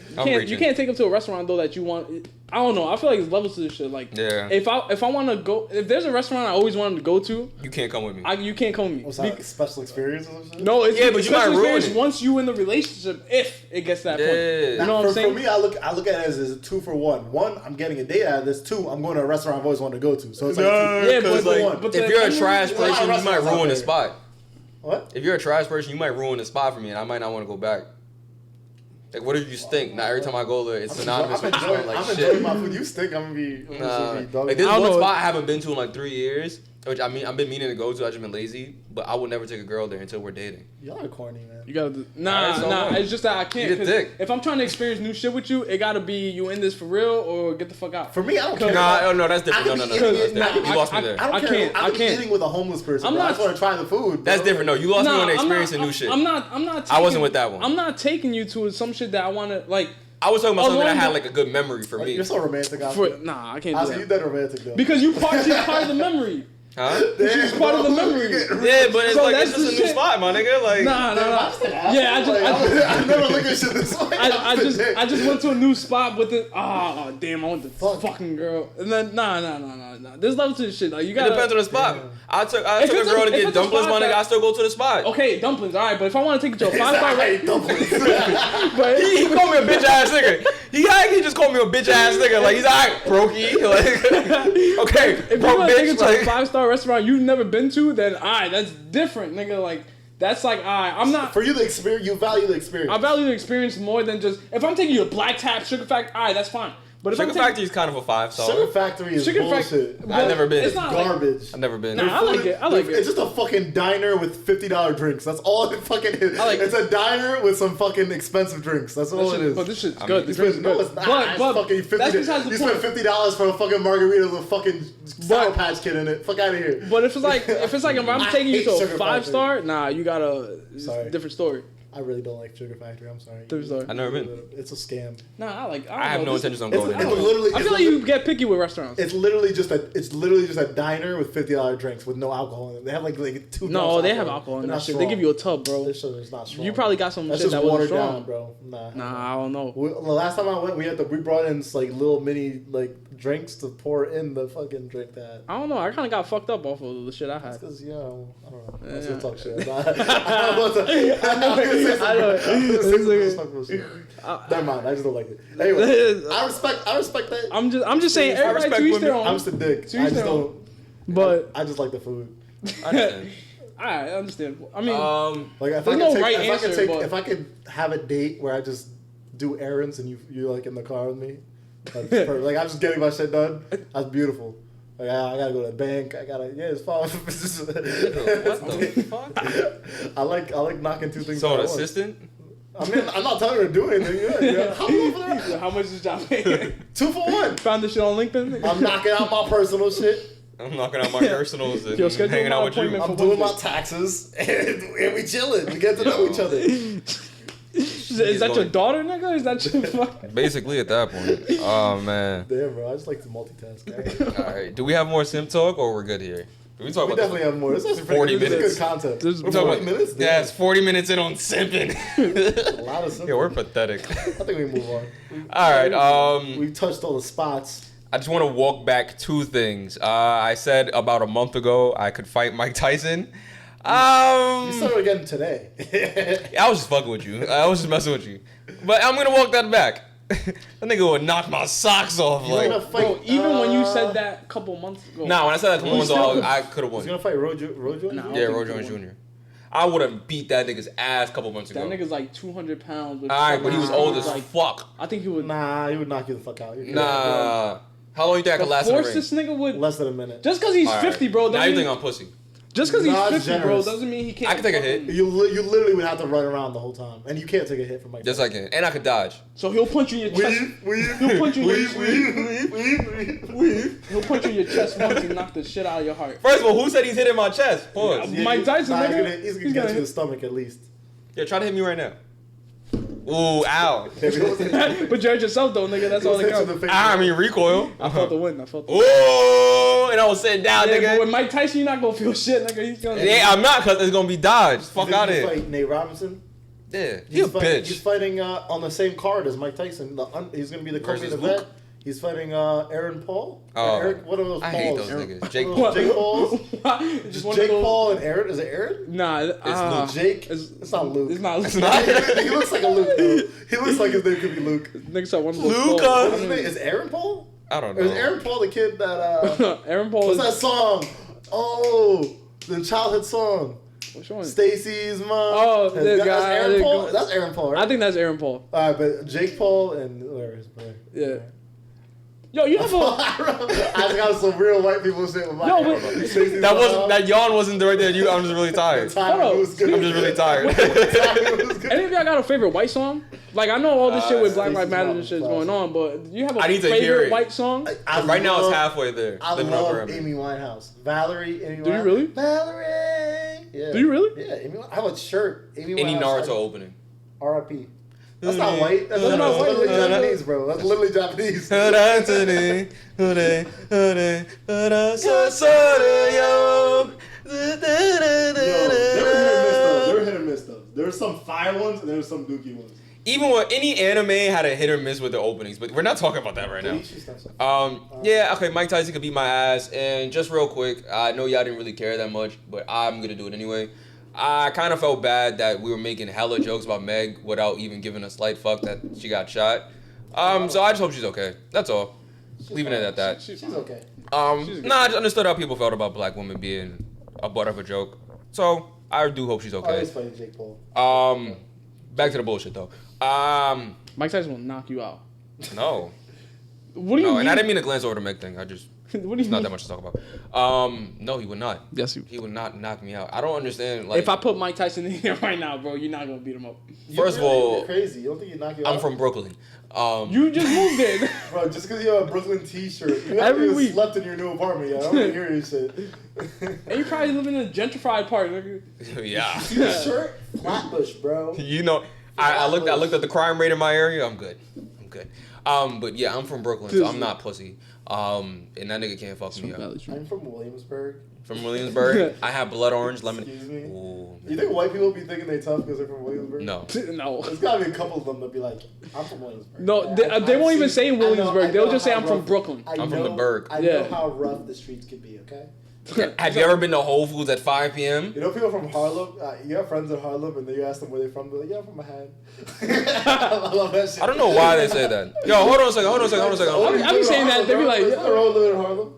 You can't take him to a restaurant though that you want. I don't know. I feel like it's levels to this shit. Like, if I want to go, if there's a restaurant I always wanted to go to, you can't come with me. You can't come with me. What's that, special experience or something? No, it's but you might ruin it once you in the relationship. If it gets to that point, you know what I'm saying? For me, I look at it as a 2 for 1. 1, I'm getting a date out of this. 2, I'm going to a restaurant I've always wanted to go to. So it's like, but if you're a trash person, you might ruin the spot. What? If you're a trash person, you might ruin the spot for me, and I might not want to go back. Like, what did you stink? Not every time I go there, it's synonymous with shit. I'm enjoying my food. You stink, I'm gonna be. Like, this one spot I haven't been to in like 3 years, which I've been meaning to go to. I've just been lazy, but I would never take a girl there until we're dating. Y'all are corny, man. You gotta nah. It's just that I can't. If I'm trying to experience new shit with you, it gotta be you in this for real or get the fuck out. For me, I don't care. No, that's different. No, you lost me there. I can't. I'm eating with a homeless person. I just want to try the food. That's different. No, you lost me on experiencing new shit. I'm not. I wasn't with that one. I'm not taking you to some shit that I want to like. I was talking about something that had like a good memory for me. You're so romantic. Nah, I can't do that. You that romantic though. Because you part of the memory. Huh? It's part of the memory. Yeah, but it's like it's just a new spot, my nigga. Like, nah. Yeah, I never look at shit this way. I just went to a new spot with it. Oh damn, I want the fucking girl. And then nah. There's levels to this shit. Like, you gotta. It depends on the spot. Yeah. I took a girl to get dumplings, my nigga. I still go to the spot. Okay, dumplings, alright. But if I want to take you to a 5-star restaurant, dumplings. But he called me a bitch ass nigga. He just called me a bitch ass nigga. Like, he's alright, brokey. Like, okay, if you want to take you to a 5-star restaurant you've never been to, then that's different, nigga. Like, that's like, I'm not. For you, the experience, you value the experience. I value the experience more than just. If I'm taking you to Black Tap, Sugar Factory, that's fine. But Sugar Factory is kind of a 5-star. Sugar Factory is bullshit. I've never been. It's garbage. I've never been. Nah, I like it. It's just a fucking diner with $50 drinks. That's all it fucking is. It's a diner with some fucking expensive drinks. That's all it is. But this shit's good. No, it's not. But fucking $50. You spent $50 for a fucking margarita with a fucking Sour Patch Kid in it. Fuck out of here. But if I'm taking you to a 5-star, nah, you got a different story. I really don't like Sugar Factory. I'm sorry. I've never been. It's a scam. Nah, I have no intentions on going. I feel like you get picky with restaurants. It's literally just a diner with $50 drinks with no alcohol in it. They have like 2. No, they have alcohol in that shit. They give you a tub, bro. This shit is not strong. You probably got some That's shit just that wasn't watered strong, down, bro. Nah, I don't know. The last time I went, we brought in like little mini like drinks to pour in the fucking drink that. I don't know. I kind of got fucked up off of the shit I had. Because I don't know. I was gonna talk shit. Never mind. I just don't like it. Anyway, I respect that. I'm just saying. Everybody to each their own. I'm just a dick. I just don't. But I just like the food. I understand. I mean, like if I could have a date where I just do errands and you like in the car with me, that's perfect. Like I'm just getting my shit done. That's beautiful. Like I gotta go to the bank. It's fine. What the fuck? I like knocking 2 things. So an assistant? I mean, I'm not telling her to do anything. How much is job paying? 2 for 1. Found this shit on LinkedIn. I'm knocking out my personal shit. I'm knocking out my personals and hanging out with you. I'm doing my taxes and we chilling. We get to know each other. Is that your daughter, nigga? Is that your fuck? Basically, at that point. Oh, man. Damn, bro. I just like to multitask. All right. Do we have more simp talk or we're good here? We definitely have more. This is 40 minutes. This is good content. We're 40 minutes? Yeah, it's 40 minutes in on simping. A lot of simping. Yeah, we're pathetic. I think we move on. All right. We've touched all the spots. I just want to walk back two things. I said about a month ago I could fight Mike Tyson. You started again today. I was just fucking with you. I was just messing with you. But I'm gonna walk that back. That nigga would knock my socks off. He's gonna fight. Bro, even when you said that a couple months ago. Nah, when I said that a couple months ago, I could have won. He's gonna fight Rojo? Nah, Yeah, Rojo Jr. I would have beat that nigga's ass a couple months ago. That nigga's like 200 pounds. Alright, but he was old as fuck. I think he would. Nah, he would knock you the fuck out. Nah. How long you think I could last in the ring? This nigga would. Less than a minute. Just because he's 50, bro. Now you think I'm pussy. Just because he's 50, generous. bro, doesn't mean he can't. I can take a hit. You literally would have to run around the whole time, and you can't take a hit from Mike. Yes, I can. And I could dodge. So he'll punch you in your chest. He'll punch you in your He'll punch you in your chest once and knock the shit out of your heart. First of all, who said he's hitting my chest? Pause. Mike Tyson, nigga. He's gonna get you in the stomach at least. Yeah, try to hit me right now. Ooh, ow. But you hurt yourself though, nigga. That's all that counts. I mean, recoil. I felt the wind. Ooh, and I was sitting down, nigga. But with Mike Tyson, you're not gonna feel shit, nigga. He's gonna. Yeah, I'm not, because it's gonna be dodged. Fuck out of here. Fight Nate Robinson. Yeah, he's a bitch. He's fighting on the same card as Mike Tyson. He's gonna be the co-main event. He's fighting Aaron Paul. Oh, what are those Pauls? I hate those niggas. Jake Paul. Jake Paul. Just Jake Paul and Aaron. Is it Aaron? Nah, it's Luke. Jake. It's not Luke. It's not Luke. He looks like a Luke though. He looks like his name could be Luke. Nigga said one of those. Luca. What's his name? Is Aaron Paul? I don't know. Or is Aaron Paul the kid that? Aaron Paul. What's that song? Oh, the childhood song. Which one? Stacy's mom. Oh, this guy. That's Aaron Paul. That's Aaron Paul, right? I think that's Aaron Paul. All right, but Jake Paul and whatever his brother. Yeah. Yo, you have a. I got some real white people shit with my. No, but that yawn wasn't right there. I'm just really tired. I'm just really tired. Any of y'all got a favorite white song? Like I know all this shit with Black Lives Matter and shit is going on, but do you have a favorite white song? Right now it's halfway there. I love Amy Winehouse. Valerie. Amy Winehouse. Do you really? Valerie. Yeah. Do you really? Yeah. Amy. I have a shirt. Amy Winehouse. Any Naruto opening. R.I.P. That's not white. That's not white. That's Japanese, bro. That's literally Japanese. They were hit or miss though. There were some fire ones and there were some dookie ones. Even when any anime had a hit or miss with the openings, but we're not talking about that right now. Yeah, okay, Mike Tyson could beat my ass, and just real quick, I know y'all didn't really care that much, but I'm gonna do it anyway. I kind of felt bad that we were making hella jokes about Meg without even giving a slight fuck that she got shot. So I just hope she's okay. That's all. Leaving it at that. She's okay. I just understood how people felt about black women being a butt of a joke. So I do hope she's okay. Always fighting Jake Paul. Back to the bullshit though. Mike Tyson will knock you out. No. What do you mean? And I didn't mean to glance over the Meg thing. What do you mean? Not that much to talk about. No, he would not. Yes, he would not knock me out. I don't understand. Like, if I put Mike Tyson in here right now, bro, you're not gonna beat him up. First of all, you're crazy. You don't think he'd knock you out? I'm from Brooklyn. You just moved in. Bro, just because you have a Brooklyn t-shirt, you every week slept in your new apartment. Yeah, I don't want to hear your shit. And you probably live in a gentrified part, nigga. Yeah. See the shirt? Flatbush, bro. You know, I looked at the crime rate in my area. I'm good. But yeah, I'm from Brooklyn, so I'm not pussy. And that nigga can't fuck me up. I'm from Williamsburg. From Williamsburg? I have blood orange, lemon. Excuse me? Ooh, you think white people be thinking they tough because they're from Williamsburg? No. There's gotta be a couple of them that be like, I'm from Williamsburg. No, they won't even say Williamsburg. They'll just say I'm from Brooklyn. I'm from the Berg. I know how rough the streets can be, okay? Have you ever been to Whole Foods at 5 p.m.? You know people from Harlem? You have friends in Harlem and then you ask them where they're from. They're like, yeah, I'm from Manhattan. I love that shit. I don't know why they say that. Yo, hold on a second. I be saying that. They be like, yeah. Living in Harlem.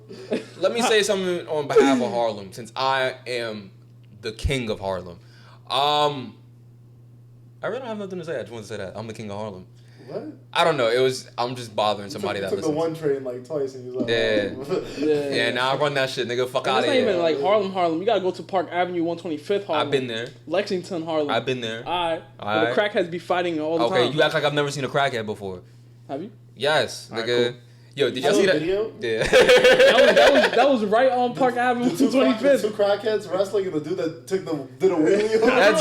Let me say something on behalf of Harlem, since I am the king of Harlem. I really don't have nothing to say. I just want to say that. I'm the king of Harlem. What? I don't know. I'm just bothering somebody that took listens. the one train like twice and he was like, yeah. Now I run that shit, nigga. Fuck out of here. It's not even like Harlem. You gotta go to Park Avenue, 125th Harlem. I've been there. Lexington, Harlem. I've been there. Alright. The crackheads be fighting all the time. Okay, you act like I've never seen a crackhead before. Have you? Yes, nigga. Cool. Yo, did y'all see that video? Yeah. that was right on Park Avenue, 25th. Two crackheads wrestling and the dude that did a wheelie. That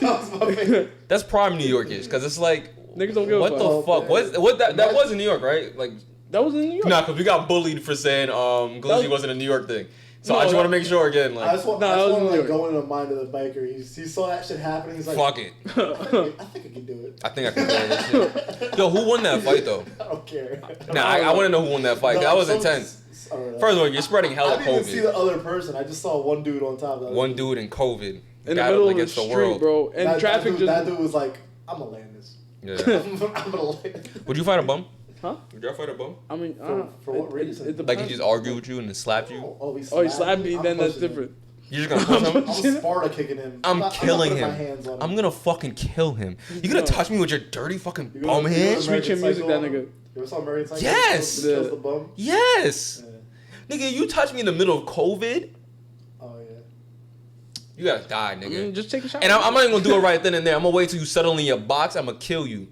was my favorite. That's prime New Yorkish, because it's like, niggas don't give a fuck. What the fuck? That was in New York, right? Like, that was in New York. Nah, because we got bullied for saying Glizzy wasn't a New York thing. So I just want to make sure again. Like, I just want to go in the mind of the biker. He saw that shit happen. He's like, fuck it. I think I can do it. I think I can do this shit. Yo, who won that fight though? I don't care. Nah, I want to know who won that fight. No, that was intense. First of all, you're spreading hella COVID. I didn't even see the other person. I just saw one dude on top of that. One dude in COVID. In the middle of the street, bro. And traffic that dude was like, I'm gonna land this. Yeah. I'm gonna land this. Would you fight a bum? Huh? Would y'all fight a bum? I mean, for what reason? Like he just argued with you and then slapped you? He slapped me, then that's different. You're just gonna push him? I'm Sparta kicking him. I'm killing him. I'm gonna fucking kill him. You gonna touch me with your dirty fucking bum hands? Street chin music, that nigga. You ever saw American Psycho? Yes! Kills the bum? Yes! Yeah. Nigga, you touch me in the middle of COVID? Oh, yeah. You gotta die, nigga. I mean, just take a shot. And I'm not even gonna do it right then and there. I'm gonna wait till you settle in your box. I'm gonna kill you.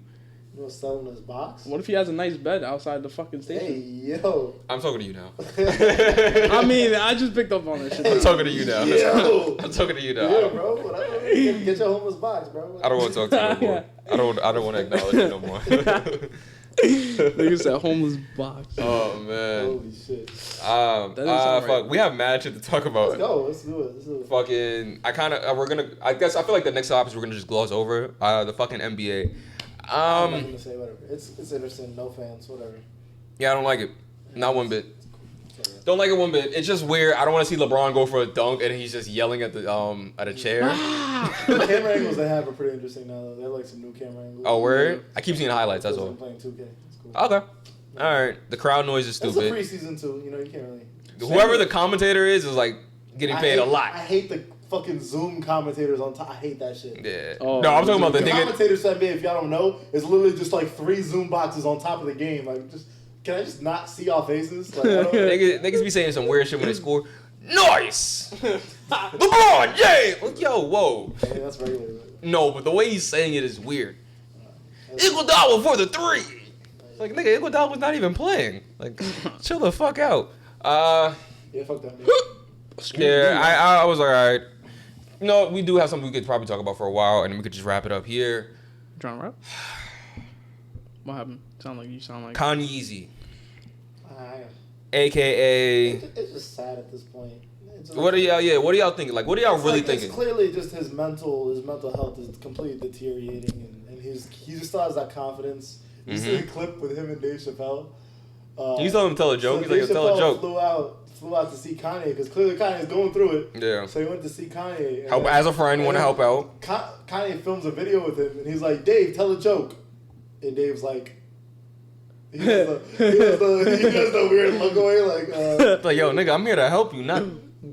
You gonna settle in his box? What if he has a nice bed outside the fucking station? Hey, yo. I'm talking to you now. I mean, I just picked up on that shit. I'm talking to you now. Yo. I'm talking to you now. Yeah, bro. Whatever. Get your homeless box, bro. I don't want to talk to you no more. I don't want to acknowledge you no more. Nigga said homeless box. Oh man. Holy shit. Fuck. Right. We have mad shit to talk about. Let's go. Let's do it. Fucking. I feel like the next topic we're gonna just gloss over. The fucking NBA. I'm not gonna say whatever. It's interesting. No fans. Whatever. Yeah, I don't like it. Not one bit. Don't like it one bit. It's just weird. I don't want to see LeBron go for a dunk and he's just yelling at a chair. The camera angles they have are pretty interesting now. They have like some new camera angles. Oh, word? I keep seeing highlights. That's all. I'm playing 2K. It's cool. Okay. All right. The crowd noise is stupid. It's a preseason too. You know, you can't really. Whoever the commentator is like getting paid a lot. I hate the fucking Zoom commentators on top. I hate that shit. Yeah. Oh, no, I'm talking about the nigga. Commentators that if y'all don't know, is literally just like 3 Zoom boxes on top of the game. Like, just can I just not see y'all faces? Like, niggas be saying some weird shit when they score. Nice, LeBron James. Yo, whoa. Hey, that's regular. No, but the way he's saying it is weird. Iguodala for the 3. Like, nigga, Iguodala was not even playing. Like, chill the fuck out. Yeah, fuck that. Yeah, I was like, all right. No, we do have something we could probably talk about for a while, and then we could just wrap it up here. Trying to wrap? What happened? You sound like Kanye. AKA. It's just sad at this point. What are y'all thinking? Like, what are y'all really thinking? It's clearly just his mental health is completely deteriorating, and he just still has that confidence. You see the clip with him and Dave Chappelle. You saw him tell a joke. So He's like, tell a joke. Flew out to see Kanye because clearly Kanye's going through it. Yeah. So he went to see Kanye. As a friend, want to help out. Kanye films a video with him, and he's like, "Dave, tell a joke," and Dave's like. He does the weird look away, like, yo, nigga, I'm here to help you, not.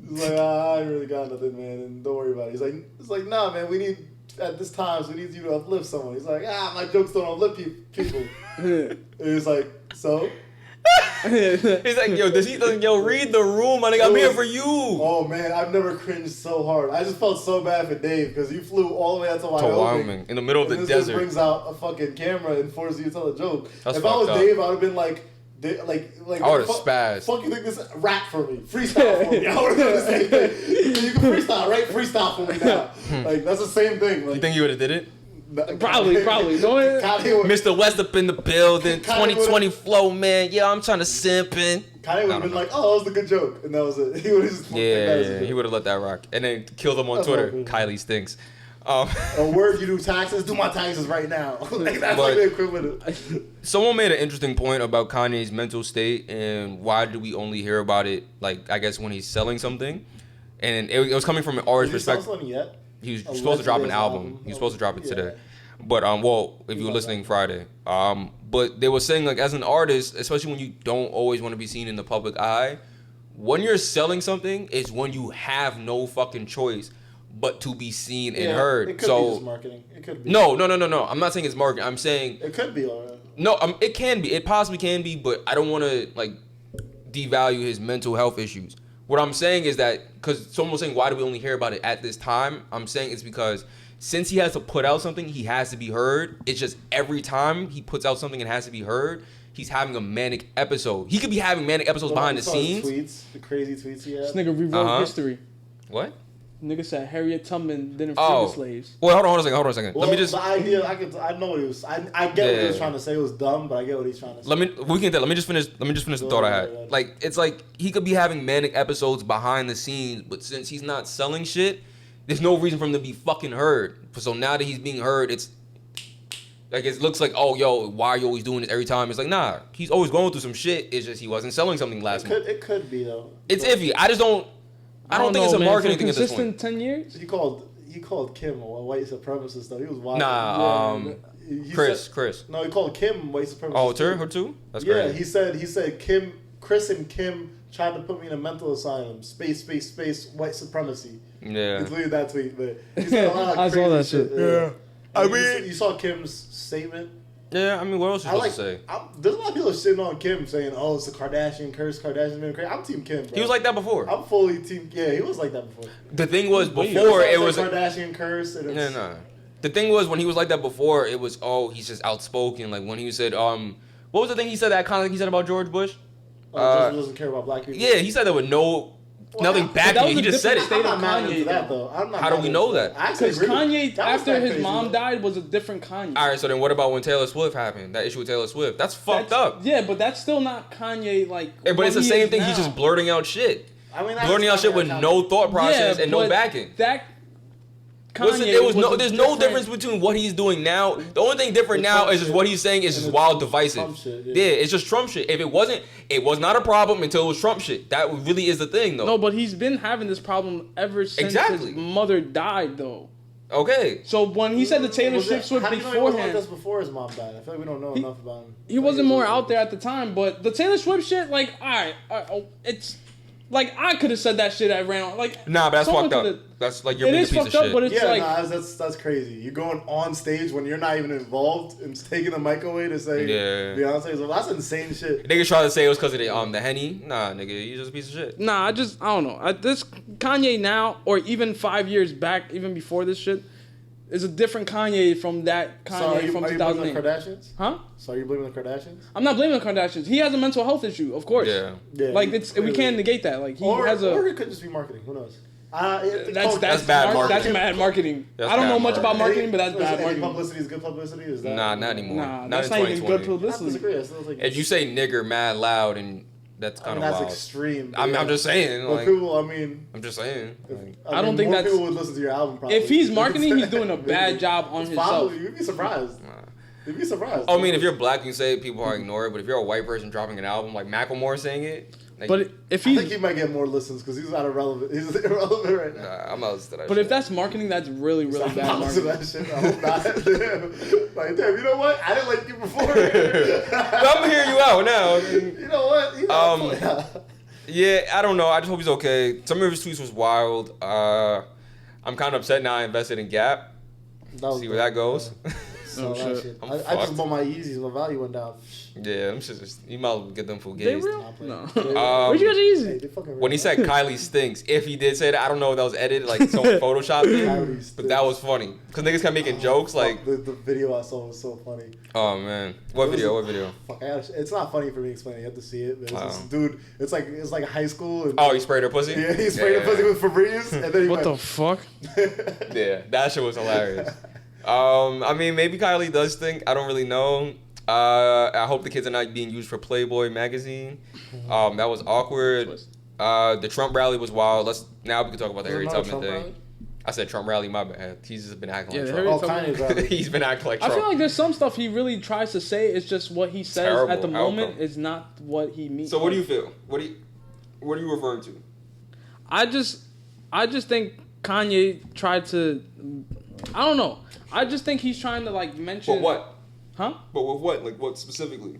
He's like, I ain't really got nothing, man, and don't worry about it. It's like, nah, man, we need at this time, we need you to uplift someone. He's like, my jokes don't uplift people. And he's like, so. He's like, read the room, my nigga. I'm here for you. Oh man, I've never cringed so hard. I just felt so bad for Dave because you flew all the way out to Wyoming in the middle of the desert. This brings out a fucking camera and forces you to tell a joke. That's if I was up. Dave, I would have been like I would have spazzed. Fuck you think this rap for me? Freestyle for me. I would have done the same thing. You can freestyle, right? Freestyle for me now. Like that's the same thing. Like, you think you would have did it? Probably. Mr. West up in the building, 2020 flow, man. Yeah, I'm trying to simping. Kanye would have been like, "Oh, that was a good joke," and that was it. He would have just he would have let that rock, and then killed him on Twitter. Kylie stinks. A word, you do taxes. Do my taxes right now. Like, that's like the equivalent. Someone made an interesting point about Kanye's mental state and why do we only hear about it, like I guess when he's selling something, and it was coming from an artist perspective. Sell something yet? He was supposed to drop an album. He was supposed to drop it today. But if you were listening Friday. But they were saying like as an artist, especially when you don't always want to be seen in the public eye, when you're selling something is when you have no fucking choice but to be seen and heard. It could be just marketing. It could be. No. I'm not saying it's marketing. I'm saying it could be alright. No, it can be. It possibly can be, but I don't want to like devalue his mental health issues. What I'm saying is that, because someone was saying, why do we only hear about it at this time? I'm saying it's because since he has to put out something, he has to be heard. It's just every time he puts out something and has to be heard, he's having a manic episode. He could be having manic episodes behind the scenes. The crazy tweets he had. This nigga rewrote history. What? Nigga said Harriet Tubman didn't free the slaves. Well, hold on a second. Well, let me just. The idea, I know what he was. I get what he was trying to say. It was dumb, but I get what he's trying to say. Let me just finish the thought I had. Like, it's like he could be having manic episodes behind the scenes, but since he's not selling shit, there's no reason for him to be fucking heard. So now that he's being heard, it's like it looks like, oh, yo, why are you always doing this every time? It's like, nah, he's always going through some shit. It's just he wasn't selling something last month. It could be though. It's iffy. I don't think it's a marketing thing at this point. Consistent 10 years. He called Kim a white supremacist though. He was wild. Nah, Chris. No, he called Kim white supremacist. Oh, it's her too? That's crazy. He said Chris and Kim tried to put me in a mental asylum. Space, white supremacy. Yeah. He deleted that tweet, but he said a lot of crazy saw that shit. Yeah. I mean, you saw Kim's statement. Yeah, I mean, what else are you supposed to say? There's a lot of people shitting on Kim saying, oh, it's a Kardashian curse, Kardashian's been crazy. I'm Team Kim, bro. He was like that before. I'm fully Team... Yeah, he was like that before. The thing was, before, it was... Kardashian curse. No. The thing was, when he was like that before, it was, oh, he's just outspoken. Like, when he said, what was the thing he said that kind of he said about George Bush? George doesn't care about black people. Yeah, he said that with nothing backing. He just said it. I'm not mad at that, though. How do we know that? Because Kanye, after his mom died, was a different Kanye. All right, so then what about when Taylor Swift happened? That issue with Taylor Swift? That's fucked up. Yeah, but that's still not Kanye, like... But it's the same thing. He's just blurting out shit. Blurting out shit with no thought process and no backing. That... There's no difference between what he's doing now. The only thing different now is just what he's saying is just wild divisive. Yeah, it's just Trump shit. If it was not a problem until it was Trump shit. That really is the thing, though. No, but he's been having this problem ever since his mother died, though. Okay. So when he said the Taylor Swift beforehand, he was like this before his mom died. I feel like we don't know enough about him. He wasn't more out there at the time, but the Taylor Swift shit, like, it's. Like, I could have said that shit at Randall. Like, nah, but that's fucked up. That's like you're being a piece of shit. It is fucked up, but it's like... that's crazy. You're going on stage when you're not even involved and taking the mic away to say Beyonce's... Well, that's insane shit. Niggas try to say it was because of the Henny. Nah, nigga, you just a piece of shit. Nah, I don't know. This Kanye now, or even 5 years back, even before this shit, is a different Kanye from that Kanye from 2008. Are you blaming the Kardashians? Huh? So are you blaming the Kardashians? I'm not blaming the Kardashians. He has a mental health issue, of course. Yeah. Like, we can't negate that. Like, or it could just be marketing. Who knows? That's bad marketing. That's bad marketing. I don't know much about marketing, but that's bad marketing. Publicity is good publicity? Is that? Nah, not anymore. Nah, that's not even good publicity. I disagree. If you say nigger mad loud and... That's kind of wild. That's extreme. I'm just saying. Like, people, I'm just saying. I don't think that's... people would listen to your album probably. If he's marketing, he's doing a bad job on himself. You'd be surprised. You'd be surprised. I mean, if you're black, you say people are ignore it, but if you're a white person dropping an album like Macklemore saying it... Like, but if I think he might get more listens because he's not irrelevant. He's irrelevant right now. Nah, I'm not listening to that But shit. if that's marketing, that's really, really bad I'm marketing. that shit. I hope not. Like, damn, you know what? I didn't like you before. I'm gonna hear you out now. You know what? Yeah, I don't know. I just hope he's okay. Some of his tweets was wild. I'm kind of upset now I invested in Gap. See where that goes. Shit. I just bought my Yeezys. My value went down. Yeah, them shit just, you might as well get them for gays. They real? No. Where'd you get Yeezy? When he said Kylie stinks, if he did say that, I don't know if that was edited, like someone photoshopped it, but that was funny. Because niggas kept making jokes, like... The video I saw was so funny. Oh, man. What video? Fuck, it's not funny for me explaining. You have to see it. But it's this dude, it's like high school. And, he sprayed her pussy? Yeah, he sprayed her pussy with Febreze. And then he what the fuck? Yeah, that shit was hilarious. I mean, maybe Kylie does think. I don't really know. I hope the kids are not being used for Playboy magazine. That was awkward. The Trump rally was wild. Now we can talk about the Harry Tubman thing. Rally? I said Trump rally, my bad. He's just been acting like Trump. He's been acting like Trump. I feel like there's some stuff he really tries to say. It's just what he says at the moment is not what he means. So what do you feel? What are you referring to? I just think Kanye tried to... I don't know. I just think he's trying to like mention... But what? Huh? But with what? Like what specifically?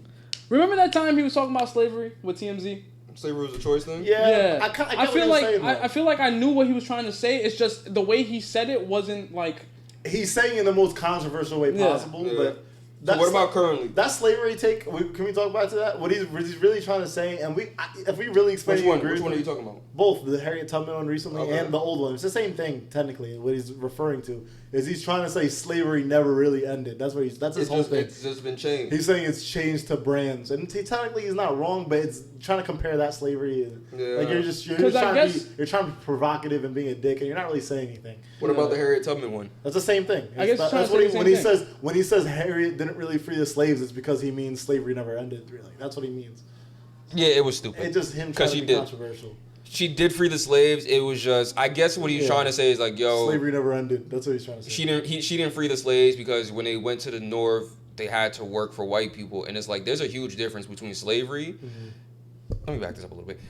Remember that time he was talking about slavery with TMZ? Slavery was a choice thing? Yeah. I feel like I knew what he was trying to say. It's just the way he said it wasn't like... He's saying it in the most controversial way possible, but... So what about currently? That slavery take, can we talk back to that? What he's really trying to say, and if we really explain... Which one are you talking about? Both, the Harriet Tubman one recently and the old one. It's the same thing, technically, what he's referring to. is he's trying to say slavery never really ended. That's what that's his whole thing. It's just been changed. He's saying it's changed to brands, and technically he's not wrong, but it's trying to compare that slavery. Like you're trying to be provocative and being a dick, and you're not really saying anything. What about the Harriet Tubman one? That's the same thing. I guess that's what when he says Harriet didn't really free the slaves, it's because he means slavery never ended. Really, that's what he means. Yeah, it was stupid. It's just him trying to be controversial. She did free the slaves. It was just, I guess what he's trying to say is like, yo, slavery never ended. That's what he's trying to say. She didn't free the slaves because when they went to the North, they had to work for white people, and it's like there's a huge difference between slavery. Let me back this up a little bit.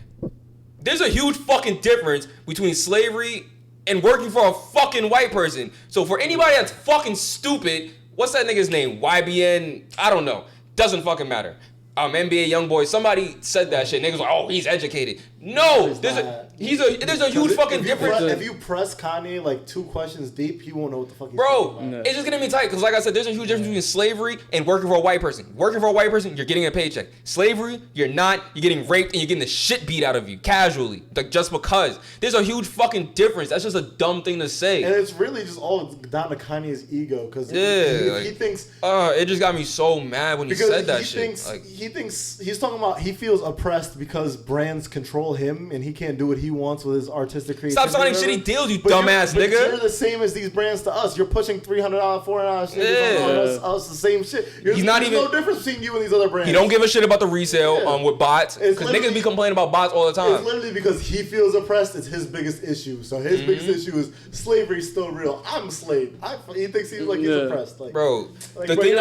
There's a huge fucking difference between slavery and working for a fucking white person. So for anybody that's fucking stupid, what's that nigga's name? YBN? I don't know. Doesn't fucking matter. NBA YoungBoy, somebody said that shit. Niggas like, oh, he's educated. No, there's a huge fucking difference. If you press Kanye like 2 questions deep, he won't know what the fuck he's talking about. It's just gonna be tight because, like I said, there's a huge difference between slavery and working for a white person. Working for a white person, you're getting a paycheck. Slavery, you're not. You're getting raped and you're getting the shit beat out of you casually, like just because. There's a huge fucking difference. That's just a dumb thing to say. And it's really just all down to Kanye's ego because he thinks. It just got me so mad when he said that shit. He thinks he's talking about he feels oppressed because brands control him and he can't do what he wants with his artistic creativity. Stop signing shitty deals, you dumbass nigga. You're the same as these brands to us. You're pushing $300, $400 shit on us the same shit. There's no difference between you and these other brands. He don't give a shit about the resale with bots because niggas be complaining about bots all the time. It's literally because he feels oppressed. It's his biggest issue. So his biggest issue is slavery's still real. I'm a slave. He thinks he's oppressed. Like, bro, the thing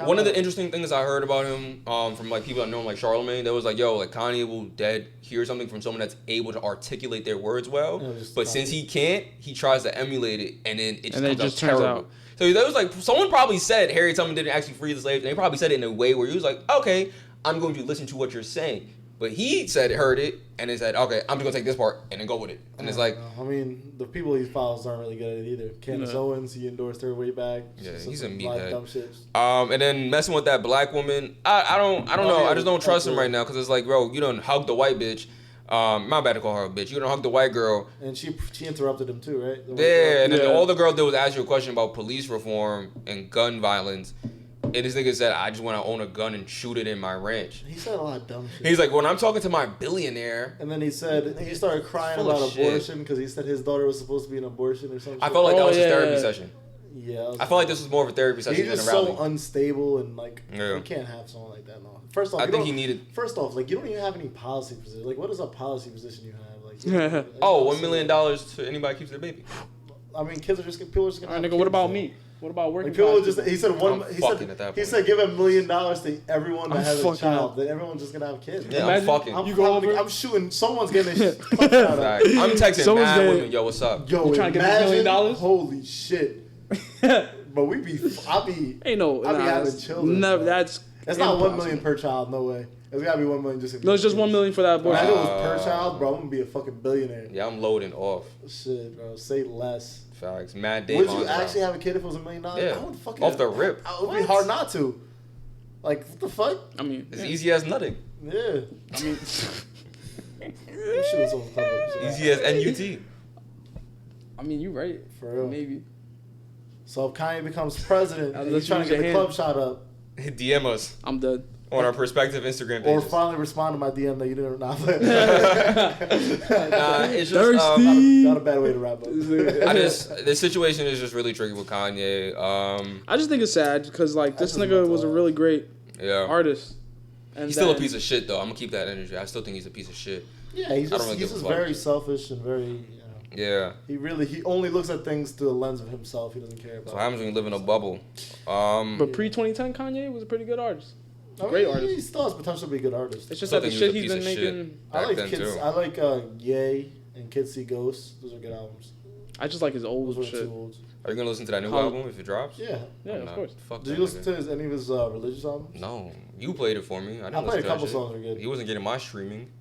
one of the interesting things I heard about him from like people I know, like Charlamagne, that was like, yo, like Kanye will hear something from someone that's able to articulate their words well, but since he can't, he tries to emulate it, and then it just comes out terrible. So that was like, someone probably said Harriet Tubman didn't actually free the slaves, and they probably said it in a way where he was like, okay, I'm going to listen to what you're saying. But he heard it, and then said, okay, I'm just going to take this part and then go with it. And it's like... I mean, the people he follows aren't really good at it either. Candace Owens, he endorsed her way back. Yeah, he's a meathead. And then messing with that black woman, I don't know. I just don't trust him right now because it's like, bro, you done hugged the white bitch. My bad to call her a bitch. You done hugged the white girl. And she interrupted him too, right? And then all the girl did was ask you a question about police reform and gun violence. And this nigga said, I just want to own a gun and shoot it in my ranch. He said a lot of dumb shit. He's like, when I'm talking to my billionaire. And then he started crying about abortion because he said his daughter was supposed to be an abortion or something. I felt like that was his therapy session. Yeah. I felt like this was more of a therapy session than a rally. He's so unstable and like, you can't have someone like that. No. First off, like, you don't even have any policy position. Like, what is a policy position you have? Like, $1 million to anybody who keeps their baby. I mean, people are just gonna. All right, nigga, what about me? What about working? Like people just. He said He said give $1 million to everyone that has a child. Then everyone's just gonna have kids. Yeah, I'm fucking. I'm shooting. Someone's getting this. I'm texting mad women. Yo, what's up? Yo, you trying to get $1 million? Holy shit. But I be having children. No, that's not $1 million per child. No way. It's gotta be $1 million just. No, it's just $1 million for that abortion. If it was per child, bro, I'm gonna be a fucking billionaire. Yeah, I'm loading off. Shit, bro, say less. Facts. Mad Davon. Would you actually have a kid if it was $1 million? Yeah. I would fucking off the rip. It would be hard not to. Like, what the fuck? I mean, it's easy as nutting. Yeah. I mean, easy as NUT. I mean, you right. For real. Maybe. So if Kanye becomes president and he's trying to get the club shot up, DM us. I'm dead. On our Perspective Instagram page. Or finally respond to my DM that you didn't. Nah, it's just not a bad way to wrap up. This situation is just really tricky with Kanye. I just think it's sad because like this nigga was a really great artist. And he's still a piece of shit though. I'm gonna keep that energy. I still think he's a piece of shit. Yeah, he's just very selfish and very. Yeah. He only looks at things through the lens of himself. He doesn't care about. So what happens when you live in a bubble? But pre-2010 Kanye was a pretty good artist. Great artist. He still has potential to be a good artist. It's just that the shit he's been making. I like Ye and Kids See Ghosts. Those are good albums. I just like his old shit. Are you gonna listen to that new album if it drops? Yeah. Of course. Did you listen to any of his religious albums? No. You played it for me. I played a couple songs were good. He wasn't getting my streaming.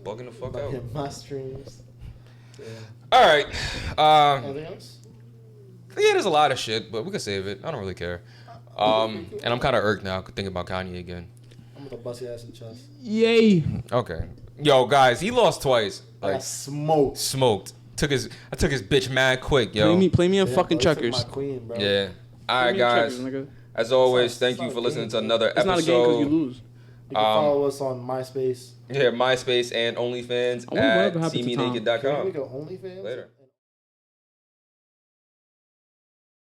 Bugging the fuck out. My streams. Yeah. All right. Anything else? Yeah, there's a lot of shit, but we can save it. I don't really care. And I'm kind of irked now thinking about Kanye again. I'm gonna bust your ass in the chest. Yay. Okay. Yo, guys, he lost twice. Like smoked. took his bitch mad quick, yo. Play me in fucking checkers. My queen, bro. Yeah. All right, guys. As always, thank you for listening to another episode. It's not a game because you lose. You can follow us on MySpace. Yeah, MySpace and OnlyFans at seemenaked.com. Can we make an OnlyFans? Later.